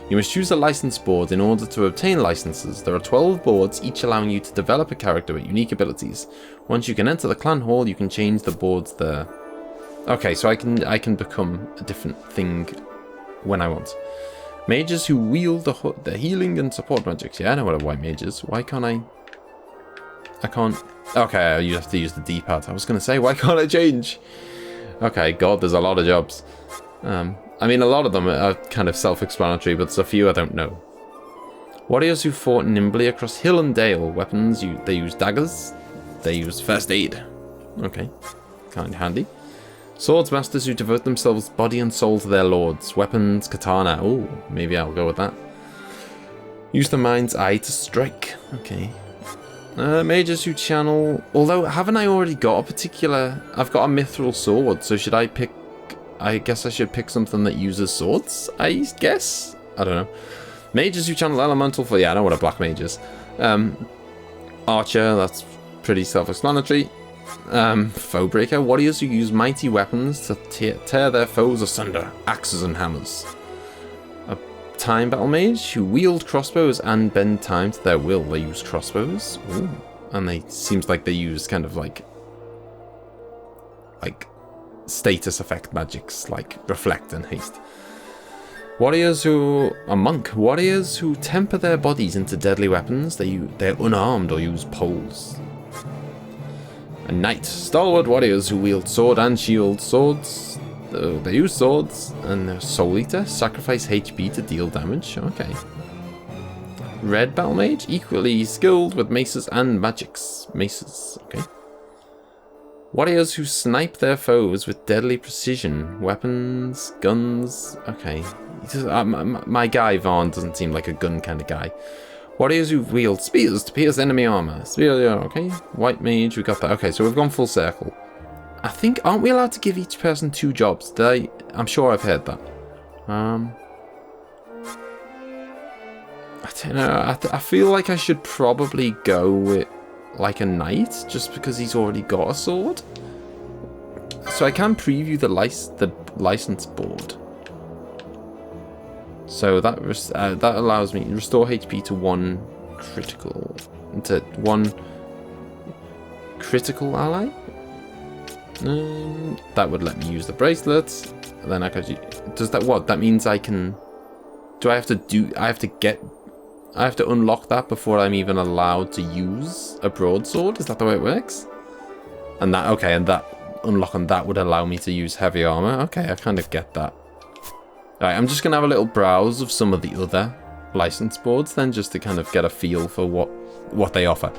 You must choose a license board in order to obtain licenses. There are 12 boards, each allowing you to develop a character with unique abilities. Once you can enter the clan hall, you can change the boards there. Okay, so I can become a different thing when I want. Mages who wield the healing and support magics. Yeah, I know what a white mage is. Why can't I can't. Okay, you have to use the D-pad. I was going to say, why can't I change? Okay, God, there's a lot of jobs. I mean, a lot of them are kind of self-explanatory, but there's a few I don't know. Warriors who fought nimbly across hill and dale. Weapons, they use daggers. They use first aid. Okay, kind of handy. Swordsmasters who devote themselves body and soul to their lords. Weapons, katana. Oh, maybe I'll go with that. Use the mind's eye to strike. Okay. Mages who channel. Although, haven't I already got a particular? I've got a mithril sword, so should I pick? I guess I should pick something that uses swords. I guess. I don't know. Mages who channel elemental for. Yeah, I know what a black mage is. Archer. That's pretty self-explanatory. Foebreaker, warriors who use mighty weapons to tear their foes asunder, axes and hammers. A time battle mage who wield crossbows and bend time to their will. They use crossbows. Ooh. And seems like they use kind of like like status effect magics like reflect and haste. Warriors who are warriors who temper their bodies into deadly weapons. They're unarmed or use poles. A knight, stalwart warriors who wield sword and shield. Swords, they use swords, and they're soul eater. Sacrifice HP to deal damage. Okay. Red battle mage, equally skilled with maces and magics. Maces, okay. Warriors who snipe their foes with deadly precision. Weapons, guns, okay. My guy Vaan doesn't seem like a gun kind of guy. Warriors who wield spears to pierce enemy armor. Spear, yeah, okay. White mage, we got that. Okay, so we've gone full circle. I think, aren't we allowed to give each person 2 jobs? I'm sure I've heard that. I don't know. I feel like I should probably go with like a knight, just because he's already got a sword. So I can preview the license board. So that allows me to restore HP to 1 critical ally. That would let me use the bracelets. And then I could. Does that what? That means I can. Do I have to unlock that before I'm even allowed to use a broadsword? Is that the way it works? And that, okay, and that unlocking that would allow me to use heavy armor. Okay, I kind of get that. Alright, I'm just gonna have a little browse of some of the other license boards then, just to kind of get a feel for what they offer.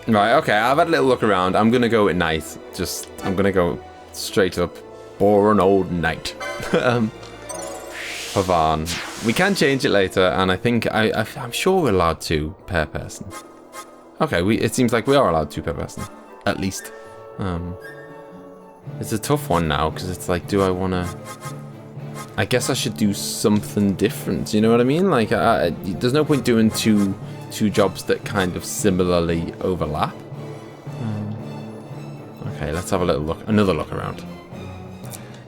Right, okay, I've had a little look around. I'm gonna go at knight. I'm gonna go straight up. Boring old knight. For Vaan. We can change it later, and I think I'm sure we're allowed 2 per person. Okay, it seems like we are allowed 2 per person, at least. It's a tough one now because it's like, do I want to? I guess I should do something different. You know what I mean? Like, there's no point doing two jobs that kind of similarly overlap. Okay, let's have another look around.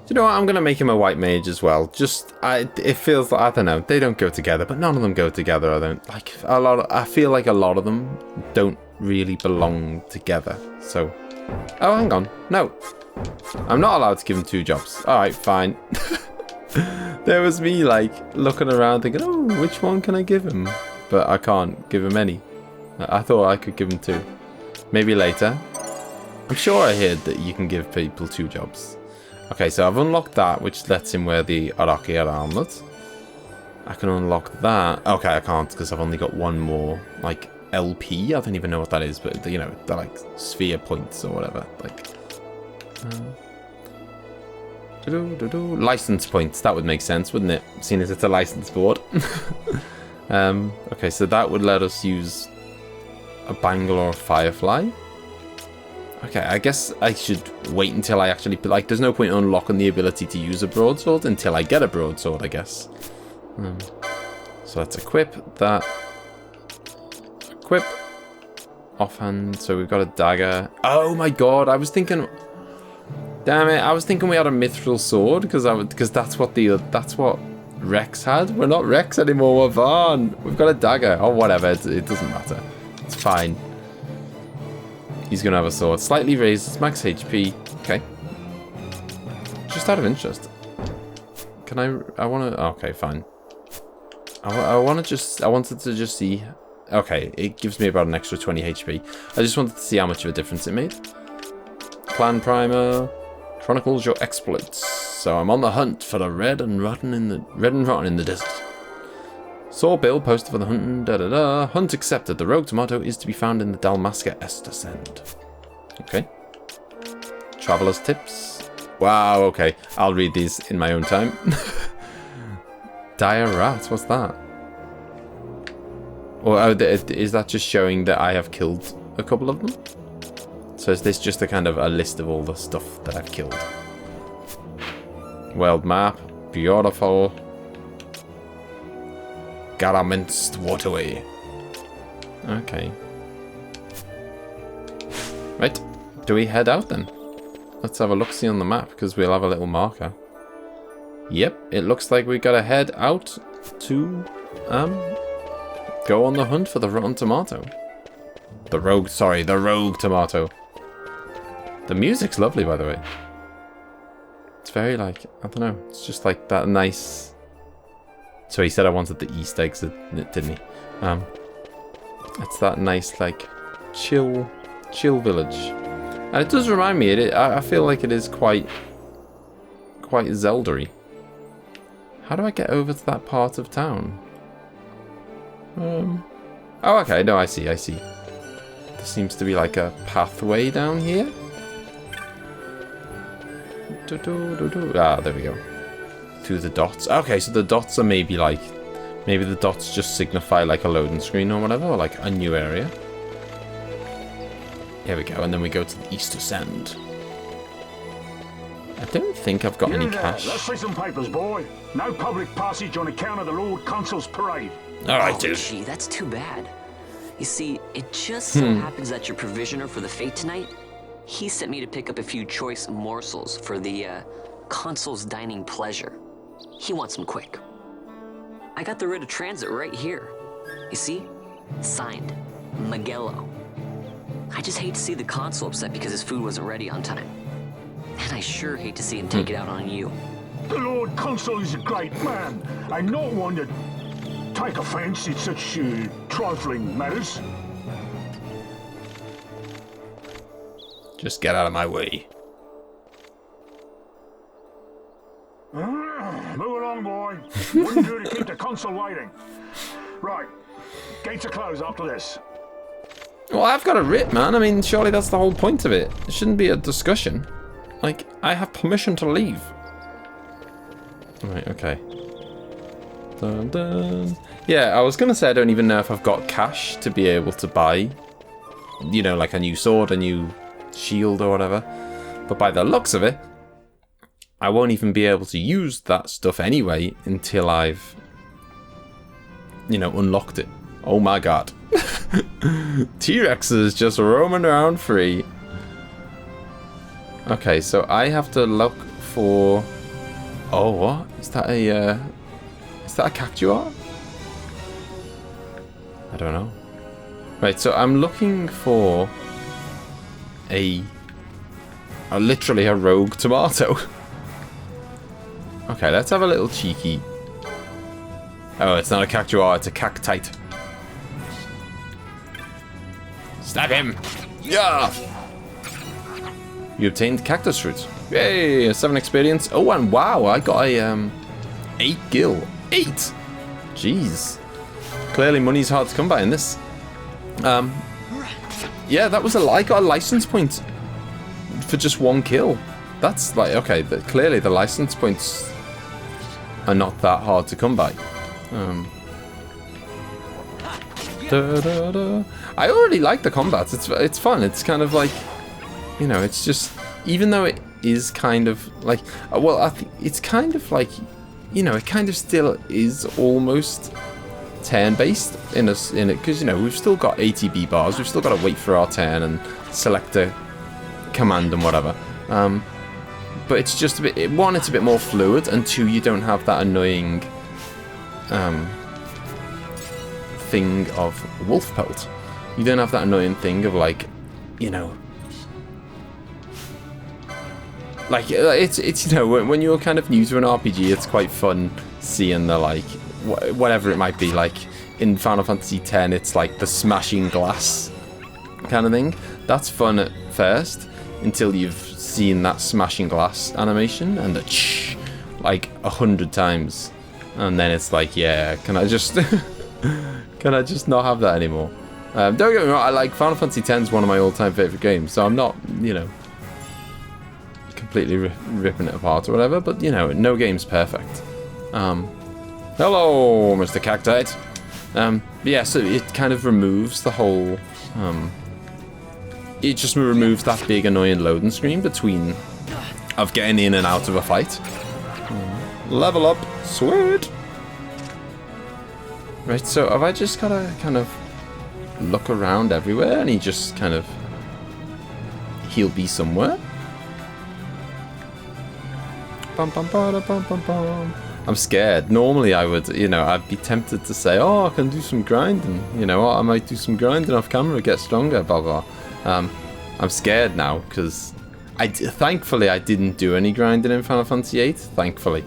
You know what? I'm gonna make him a white mage as well. It feels like, I don't know, they don't go together, but none of them go together. I feel like a lot of them don't really belong together. So, oh, hang on, no, I'm not allowed to give him 2 jobs. All right, fine. There was me like looking around thinking, oh, which one can I give him? But I can't give him any. I thought I could give him 2. Maybe later. I'm sure I heard that you can give people 2 jobs. Okay, so I've unlocked that, which lets him wear the Arakia armlet. I can unlock that. Okay, I can't because I've only got 1 more, like, LP. I don't even know what that is, but, you know, they're like sphere points or whatever. Like, license points. That would make sense, wouldn't it? Seeing as it's a license board. Okay, so that would let us use a bangle or a firefly. Okay, I guess I should wait until I actually, like, there's no point unlocking the ability to use a broadsword until I get a broadsword, I guess. So let's equip that. Equip. Offhand, so we've got a dagger. Oh my god, I was thinking, damn it, I was thinking we had a mithril sword, because that's what Rex had. We're not Rex anymore, we're Vaan. We've got a dagger. Oh, whatever, it doesn't matter. It's fine. He's going to have a sword. Slightly raised its max HP. Okay. Just out of interest. Can I want to... Okay, fine. I wanted to just see... Okay, it gives me about an extra 20 HP. I just wanted to see how much of a difference it made. Clan Primer chronicles your exploits. So I'm on the hunt for the red and rotten in the desert. Saw Bill posted for the hunt. Hunt accepted. The rogue tomato is to be found in the Dalmasca Estersend. Okay. Traveler's tips. Wow. Okay, I'll read these in my own time. Dire rat. What's that? Or is that just showing that I have killed a couple of them? So is this just a list of all the stuff that I've killed? World map. Beautiful. Got a minced waterway. Okay. Right. Do we head out then? Let's have a look-see on the map, because we'll have a little marker. Yep, it looks like we gotta head out to, go on the hunt for the rotten tomato. The rogue tomato. The music's lovely, by the way. It's very like, I don't know, it's just like that nice... So he said I wanted the East eggs, didn't he? It's that nice, like, chill village. And it does remind me, I feel like it is quite Zelda-y. How do I get over to that part of town? Oh, okay, no, I see. There seems to be like a pathway down here. Ah, there we go. Through the dots. Okay, so the dots are maybe the dots just signify like a loading screen or whatever, or like a new area. Here we go, and then we go to the Easter Sand. I don't think I've got any cash. Let's see some papers, boy. No public passage on account of the Lord Consul's parade. Alright, dude. Gee, that's too bad. You see, it just so happens that your provisioner for the fete tonight, he sent me to pick up a few choice morsels for the Consul's dining pleasure. He wants them quick. I got the writ of transit right here. You see? Signed, Magello. I just hate to see the Consul upset because his food wasn't ready on time. And I sure hate to see him take it out on you. The Lord Consul is a great man, and not one to take offense in such trifling matters. Just get out of my way. Move along, boy. Wouldn't do to keep the Consul waiting. Right. Gates are closed after this. Well, I've got a writ, man. I mean, surely that's the whole point of it. It shouldn't be a discussion. Like, I have permission to leave. Right, okay. Dun, dun. Yeah, I was going to say I don't even know if I've got cash to be able to buy, you know, like a new sword, a new shield or whatever. But by the looks of it, I won't even be able to use that stuff anyway until I've, you know, unlocked it. Oh my god. T-Rexes just roaming around free. Okay, so I have to look for... Oh, what? Is that a cactuar? I don't know. Right, so I'm looking for literally a rogue tomato. Okay, let's have a little cheeky... Oh, it's not a cactuar, it's a cactite. Stab him! Yeah! You obtained cactus fruit. Yay! 7 experience. Oh, and wow, I got a 8 gil. 8! Jeez. Clearly money's hard to come by in this. Yeah, that was I got a license point for just 1 kill. That's like, okay, but clearly the license points are not that hard to come by. I already like the combat. It's fun. It's kind of like, you know, it's just, even though it is kind of like, well, I think it's kind of like, you know, it kind of still is almost turn-based in it, because, you know, we've still got ATB bars. We've still got to wait for our turn and select a command and whatever. But it's just a bit, one, it's a bit more fluid, and 2, you don't have that annoying thing of wolf pelt. You don't have that annoying thing of, like, you know, like, it's you know, when you're kind of new to an RPG, it's quite fun seeing the, like, whatever it might be. Like in Final Fantasy X, it's like the smashing glass kind of thing. That's fun at first until you've seen that smashing glass animation and the like 100 times, and then it's like, yeah, can I just can I just not have that anymore? Don't get me wrong, I like Final Fantasy X is one of my all-time favorite games, so I'm not, you know, completely ripping it apart or whatever, but, you know, no game's perfect. Hello, Mr. Cactite. Yeah, so it kind of removes the whole, it just removes that big annoying loading screen between of getting in and out of a fight. Level up, sweet. Right, so have I just gotta kind of look around everywhere, and he just kind of, he'll be somewhere? Bum, bum, bum, bum, bum, bum. I'm scared. Normally I would, you know, I'd be tempted to say, oh, I can do some grinding, you know, I might do some grinding off camera, get stronger, blah, blah. I'm scared now, because Thankfully, I didn't do any grinding in Final Fantasy VIII. Thankfully.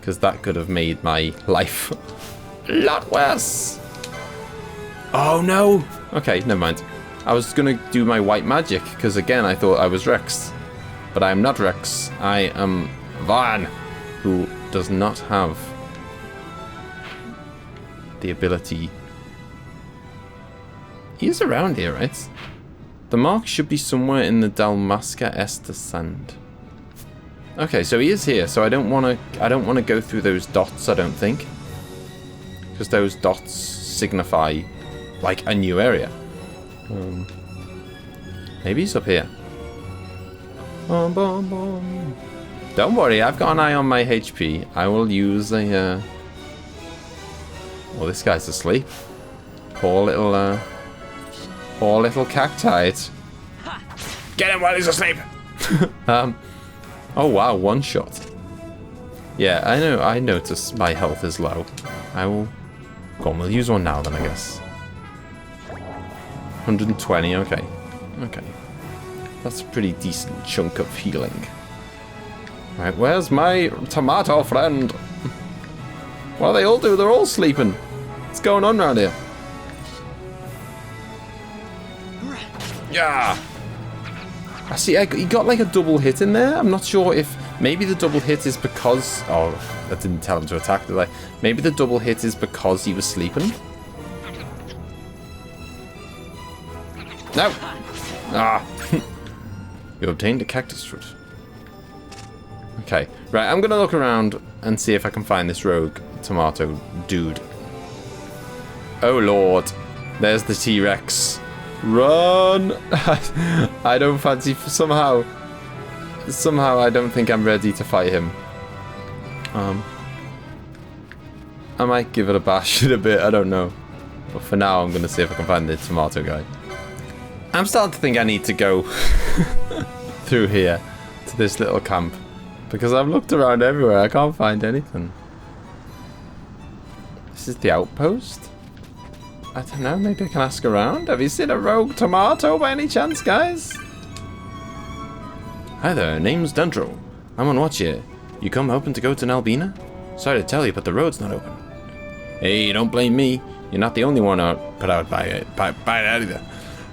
Because that could have made my life a lot worse. Oh, no. Okay, never mind. I was going to do my white magic, because again, I thought I was Rex. But I am not Rex. I am Vaan, who does not have the ability. He is around here, right? The mark should be somewhere in the Dalmasca Ester Sand. Okay, so he is here. So I don't want to go through those dots, I don't think. Because those dots signify like a new area. Maybe he's up here. Boom, boom, boom. Don't worry, I've got an eye on my HP. I will use a... Well, this guy's asleep. Poor little cacti. Get him while he's asleep! Oh wow, one shot. Yeah, I notice my health is low. I will... Go on, we'll use one now then, I guess. 120, okay. Okay. That's a pretty decent chunk of healing. Right, where's my tomato friend? What do they all do? They're all sleeping. What's going on around here? Yeah. I see, he got like a double hit in there. I'm not sure if... Maybe the double hit is because... Oh, that didn't tell him to attack, did I? Maybe the double hit is because he was sleeping. No! Ah! You obtained a cactus fruit. Okay, right, I'm gonna look around and see if I can find this rogue tomato dude. Oh lord, there's the T-Rex. Run! I don't fancy... Somehow I don't think I'm ready to fight him. I might give it a bash in a bit, I don't know. But for now, I'm gonna see if I can find the tomato guy. I'm starting to think I need to go through here to this little camp. Because I've looked around everywhere, I can't find anything. This is the outpost? I don't know, maybe I can ask around. Have you seen a rogue tomato by any chance, guys? Hi there, name's Dendro. I'm on watch here. You come hoping to go to Nalbina? Sorry to tell you, but the road's not open. Hey, don't blame me. You're not the only one put out by it either.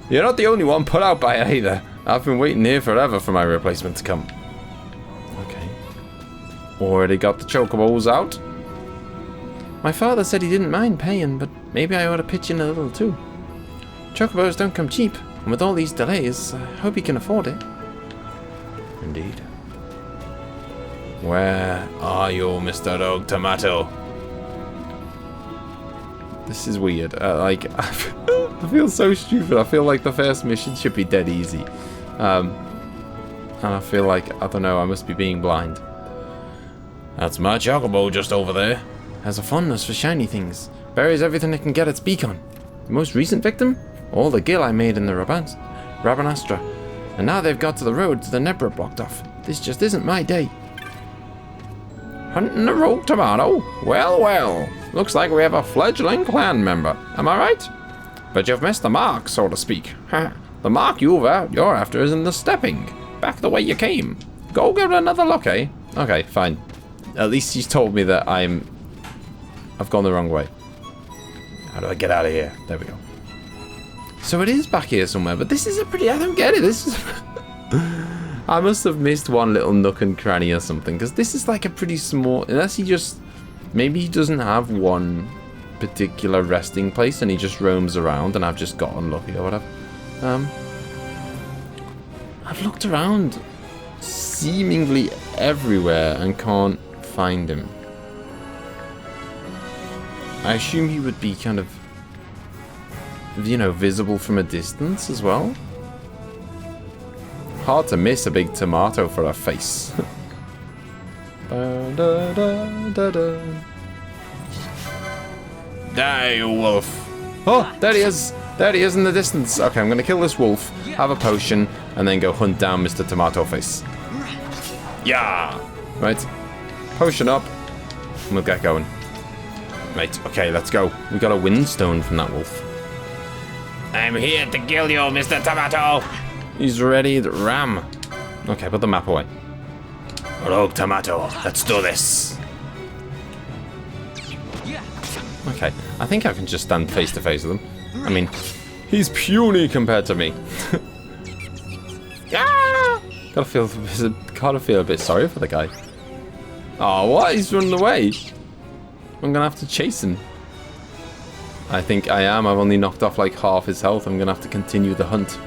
You're not the only one put out by it either. I've been waiting here forever for my replacement to come. Okay. Already got the chocobos out. My father said he didn't mind paying, but maybe I ought to pitch in a little too. Chocobos don't come cheap, and with all these delays, I hope he can afford it. Indeed. Where are you, Mr. Rogue Tomato? This is weird. Like, I feel so stupid. I feel like the first mission should be dead easy. And I feel like, I don't know, I must be being blind. That's my chocobo just over there. Has a fondness for shiny things. Buries everything it can get its beak on. The most recent victim? All the gil I made in the Rabanastre. And now they've got to the road to the Nebra blocked off. This just isn't my day. Hunting a rogue tomato? Well, well. Looks like we have a fledgling clan member. Am I right? But you've missed the mark, so to speak. The mark you're after is in the stepping. Back the way you came. Go give it another look, eh? Okay, fine. At least he's told me that I've gone the wrong way. How do I get out of here? There we go. So it is back here somewhere, but this is a pretty... I don't get it. This is... I must have missed one little nook and cranny or something, because this is like a pretty small... Unless he just... Maybe he doesn't have one particular resting place and he just roams around and I've just got unlucky or whatever. I've looked around seemingly everywhere and can't find him. I assume he would be kind of, you know, visible from a distance as well. Hard to miss a big tomato for a face. Die, you wolf. Oh, there he is. There he is in the distance. Okay, I'm going to kill this wolf, have a potion, and then go hunt down Mr. Tomato Face. Yeah. Right. Potion up. And we'll get going. Right, okay, let's go. We got a windstone from that wolf. I'm here to kill you, Mr. Tomato. He's ready to ram. Okay, put the map away. Rogue Tomato, let's do this. Okay, I think I can just stand face to face with him. I mean, he's puny compared to me. Gotta feel a bit sorry for the guy. Oh, what? He's running away. I'm gonna have to chase him. I think I am. I've only knocked off like half his health. I'm gonna have to continue the hunt.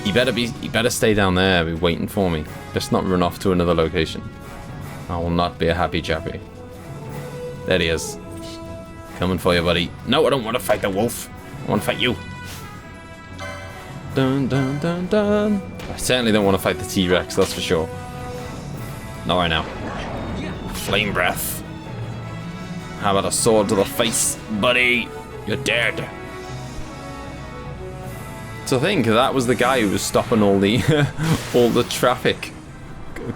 He better stay down there, be waiting for me. Best not run off to another location. I will not be a happy chappy. There he is. Coming for you, buddy. No, I don't want to fight the wolf. I want to fight you. Dun dun dun dun. I certainly don't want to fight the T-Rex, that's for sure. Not right now. Flame breath. How about a sword to the face, buddy? You're dead. To think that was the guy who was stopping all the all the traffic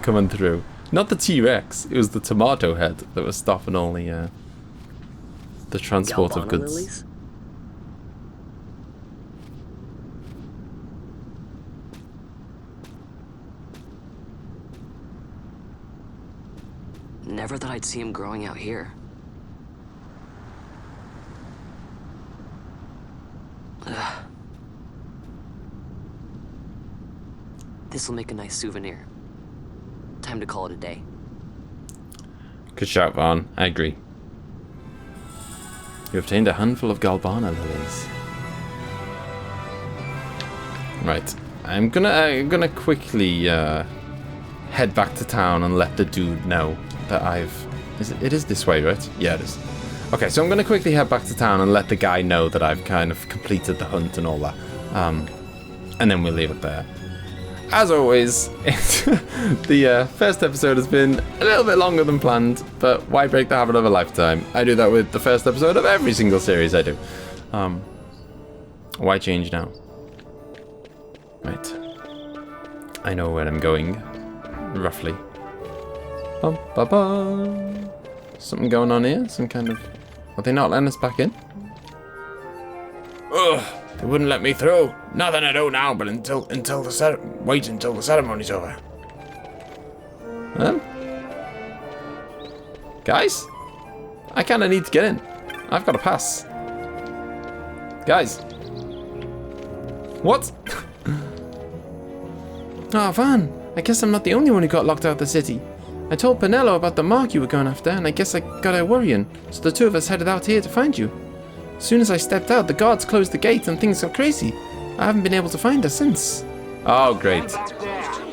coming through. Not the T-Rex. It was the tomato head that was stopping all the transport of goods. Lilies? Never thought I'd see him growing out here. This'll make a nice souvenir. Time to call it a day. Good shout, Vaan. I agree. You obtained a handful of Galbana lilies. Right. I'm gonna quickly head back to town and let the dude know that it is this way, right? Yeah, it is. Okay, so I'm gonna quickly head back to town and let the guy know that I've kind of completed the hunt and all that. And then we'll leave it there. As always, the first episode has been a little bit longer than planned, but why break the habit of a lifetime? I do that with the first episode of every single series I do. Why change now? Right. I know where I'm going, roughly. Bum, ba, ba. Something going on here? Some kind of... Are they not letting us back in? Ugh! They wouldn't let me through. Nothing to do now, but wait until the ceremony's over. Huh? Guys? I kinda need to get in. I've got a pass. Guys. What? Ah, Vaan. I guess I'm not the only one who got locked out of the city. I told Penelo about the mark you were going after, and I guess I got her worrying, so the two of us headed out here to find you. As soon as I stepped out, the guards closed the gate and things got crazy. I haven't been able to find her since. Oh, great.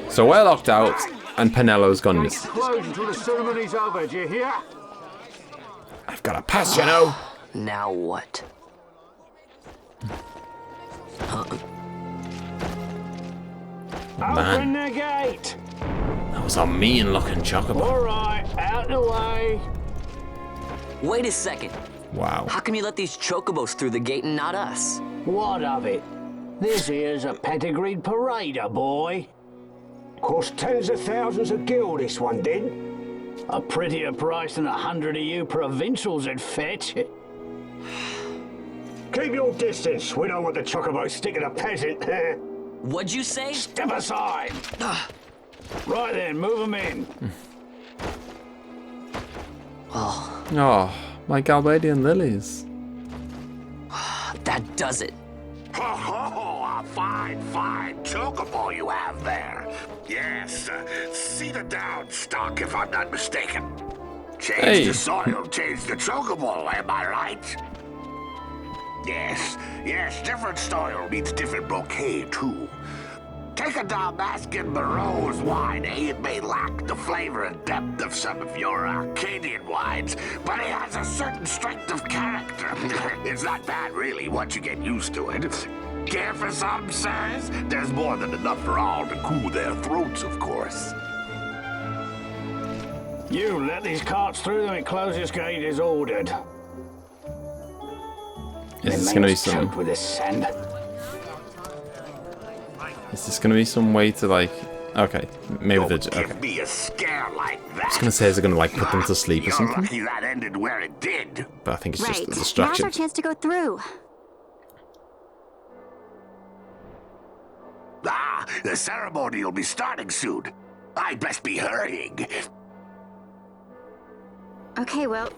So we're locked out, and Penelo's gone missing. I've got a pass, you know. Now what? Man. Open the gate. That was a mean-looking chocobo. All right, out the way. Wait a second. Wow. How come you let these chocobos through the gate and not us? What of it? This here's a pedigreed parader, boy. Cost tens of thousands of gil, this one did. A prettier price than 100 of you provincials would fetch. Keep your distance. We don't want the chocobos sticking a peasant. What'd you say? Step aside. Right then, move them in. Oh, my Galbadian lilies. That does it. Oh, a fine chocobo you have there. Yes, cedar down stock if I'm not mistaken. Change the soil, change the chocobo, am I right? Yes, different soil means different bouquet too. Take a Dalmascan Barrow's wine, It may lack the flavor and depth of some of your Arcadian wines, but it has a certain strength of character. It's not bad, really, once you get used to it. Care for some, sirs? There's more than enough for all to cool their throats, of course. You let these carts through when closest gate is ordered. Is this going to be some... with this sand. Is this going to be some way to, like... Okay, maybe they're... Okay. Give me a scare like that. I was going to say, is it going to, like, put them to sleep or something? Lucky that ended where it did. But I think it's just a Now's distraction. our chance to go through. The ceremony will be starting soon. I'd best be hurrying. Okay, well...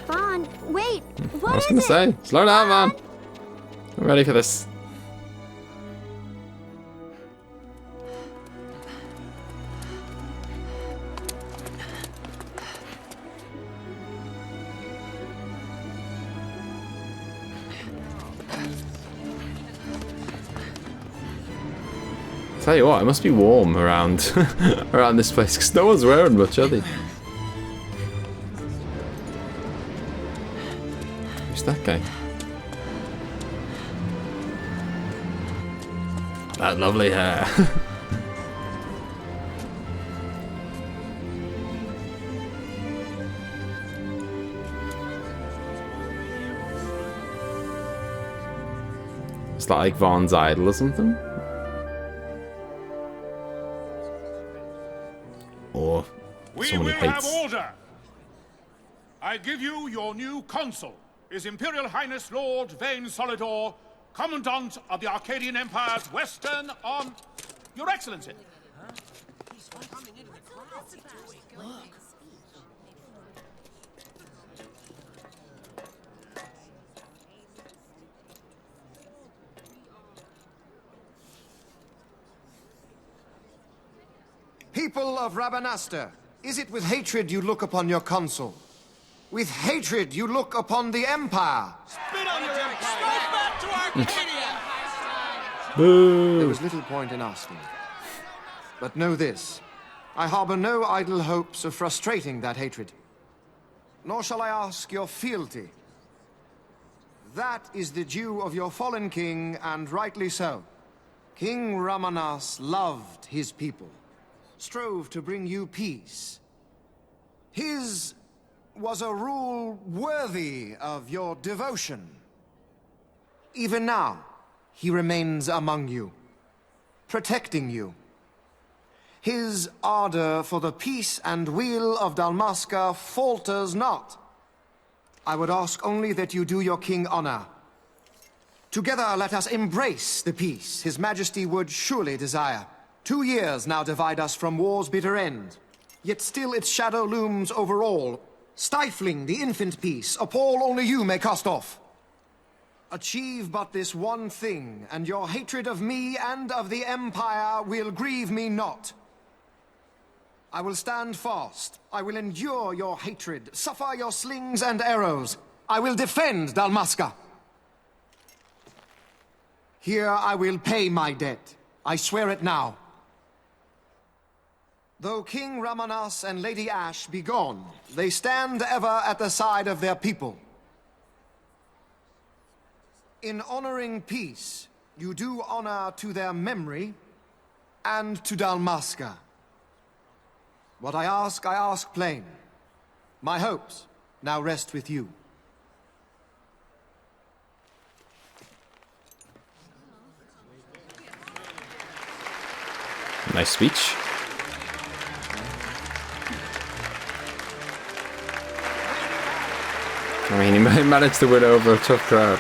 Vaan, wait! What I was is gonna it? say, slow down, Vaan. I'm ready for this. Tell you what, it must be warm around around this place because no one's wearing much, are they? Who's that guy? That lovely hair. Is that like Vaughn's idol or something? Or someone he hates. We will have order. I give you your new consul, His Imperial Highness Lord Vaan Solidor, Commandant of the Arcadian Empire's Western Arm... Your Excellency. People of Rabanastre, is it with hatred you look upon your consul? With hatred you look upon the Empire? Spit on your empire! Straight back to Arcadia! Boo. There was little point in asking. But know this, I harbor no idle hopes of frustrating that hatred. Nor shall I ask your fealty. That is the due of your fallen king, and rightly so. King Rabanastre loved his people, strove to bring you peace. His was a rule worthy of your devotion. Even now, he remains among you, protecting you. His ardor for the peace and weal of Dalmasca falters not. I would ask only that you do your king honor. Together let us embrace the peace His Majesty would surely desire. 2 years now divide us from war's bitter end, yet still its shadow looms over all, stifling the infant peace a pall only you may cast off. Achieve but this one thing, and your hatred of me and of the Empire will grieve me not. I will stand fast. I will endure your hatred, suffer your slings and arrows. I will defend Dalmasca. Here I will pay my debt. I swear it now. Though King Rabanastre and Lady Ashe be gone, they stand ever at the side of their people. In honoring peace, you do honor to their memory and to Dalmasca. What I ask plain. My hopes now rest with you. Nice speech. I mean, he managed to win over a tough crowd.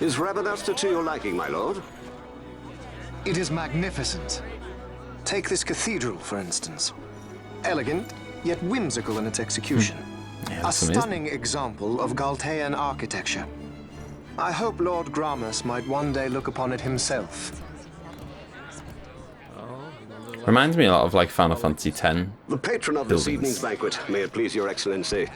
Is Rabanastre to your liking, my lord? It is magnificent. Take this cathedral, for instance. Elegant, yet whimsical in its execution. Yeah, a stunning example of Galtean architecture. I hope Lord Gramus might one day look upon it himself. Reminds me a lot of like Final Fantasy X. The patron of this evening's banquet, may it please your excellency.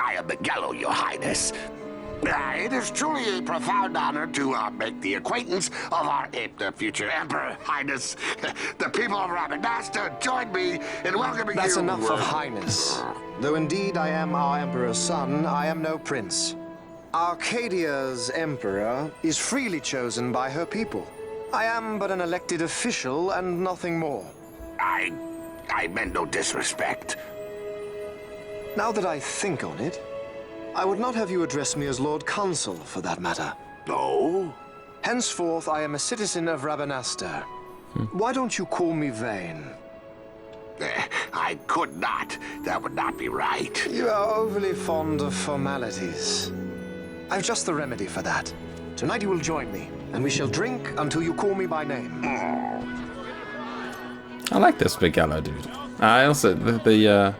I am Miguel, your highness. It is truly a profound honor to make the acquaintance of our future emperor, highness. The people of Rabanastre join me in welcoming you. That's enough of highness. Though indeed I am our emperor's son, I am no prince. Arcadia's emperor is freely chosen by her people. I am but an elected official and nothing more. I meant no disrespect. Now that I think on it, I would not have you address me as Lord Consul, for that matter. No? Henceforth, I am a citizen of Rabanastre. Why don't you call me Vaan? I could not. That would not be right. You are overly fond of formalities. I've just the remedy for that. Tonight you will join me, and we shall drink until you call me by name. I like this big yellow dude. I also the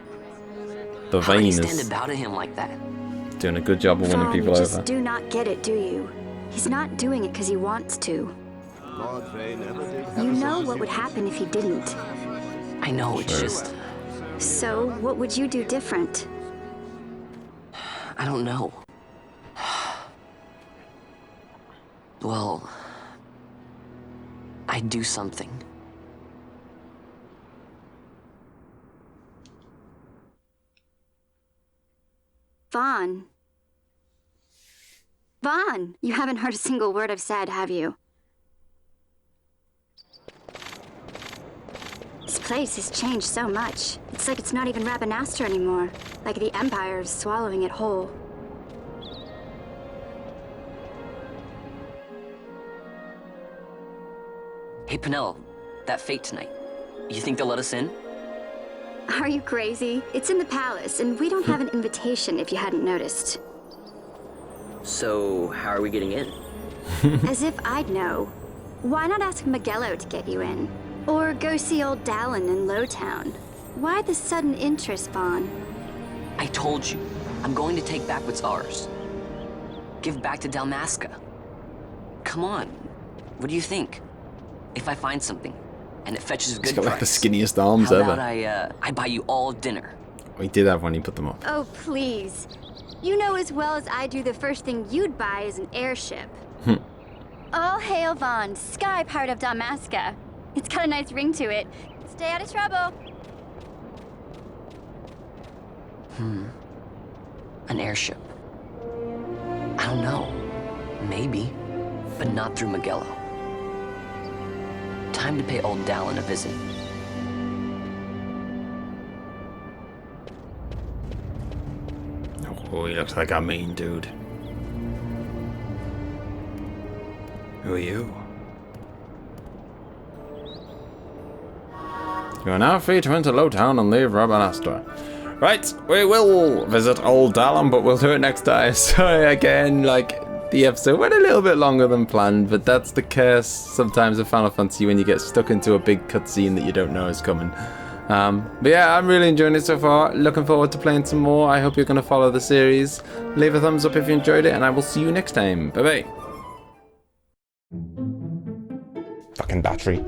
How vein do you stand is about him like that? doing a good job of winning Vaan, people you just over. do not get it, do you? He's not doing it because he wants to. You know what would happen if he didn't. I know, it's just... So, what would you do different? I don't know. Well... I'd do something. Vaan. Vaan! You haven't heard a single word I've said, have you? This place has changed so much. It's like it's not even Rabanastre anymore. Like the Empire is swallowing it whole. Hey, Penelo, that fete tonight. You think they'll let us in? Are you crazy? It's in the palace, and we don't have an invitation if you hadn't noticed. So, how are we getting in? As if I'd know. Why not ask Magello to get you in? Or go see old Dallin in Lowtown? Why the sudden interest, Vaan? I told you, I'm going to take back what's ours. Give back to Dalmasca. Come on, what do you think? If I find something, and it fetches a good He's got price, like the skinniest arms how ever. about I buy you all dinner? We did have when you put them up. Oh, please. You know as well as I do the first thing you'd buy is an airship. All hail Vaan, sky part of Dalmasca. It's got a nice ring to it. Stay out of trouble. An airship. I don't know. Maybe. But not through Magello. Time to pay old Dallin a visit. Oh, he looks like a mean dude. Who are you? You are now free to enter Lowtown and leave Rabanastre. Right, we will visit old Dallin, but we'll do it next time. Sorry again, like, the episode went a little bit longer than planned, but that's the curse sometimes of Final Fantasy when you get stuck into a big cutscene that you don't know is coming. But yeah, I'm really enjoying it so far. Looking forward to playing some more. I hope you're going to follow the series. Leave a thumbs up if you enjoyed it, and I will see you next time. Bye-bye. Fucking battery.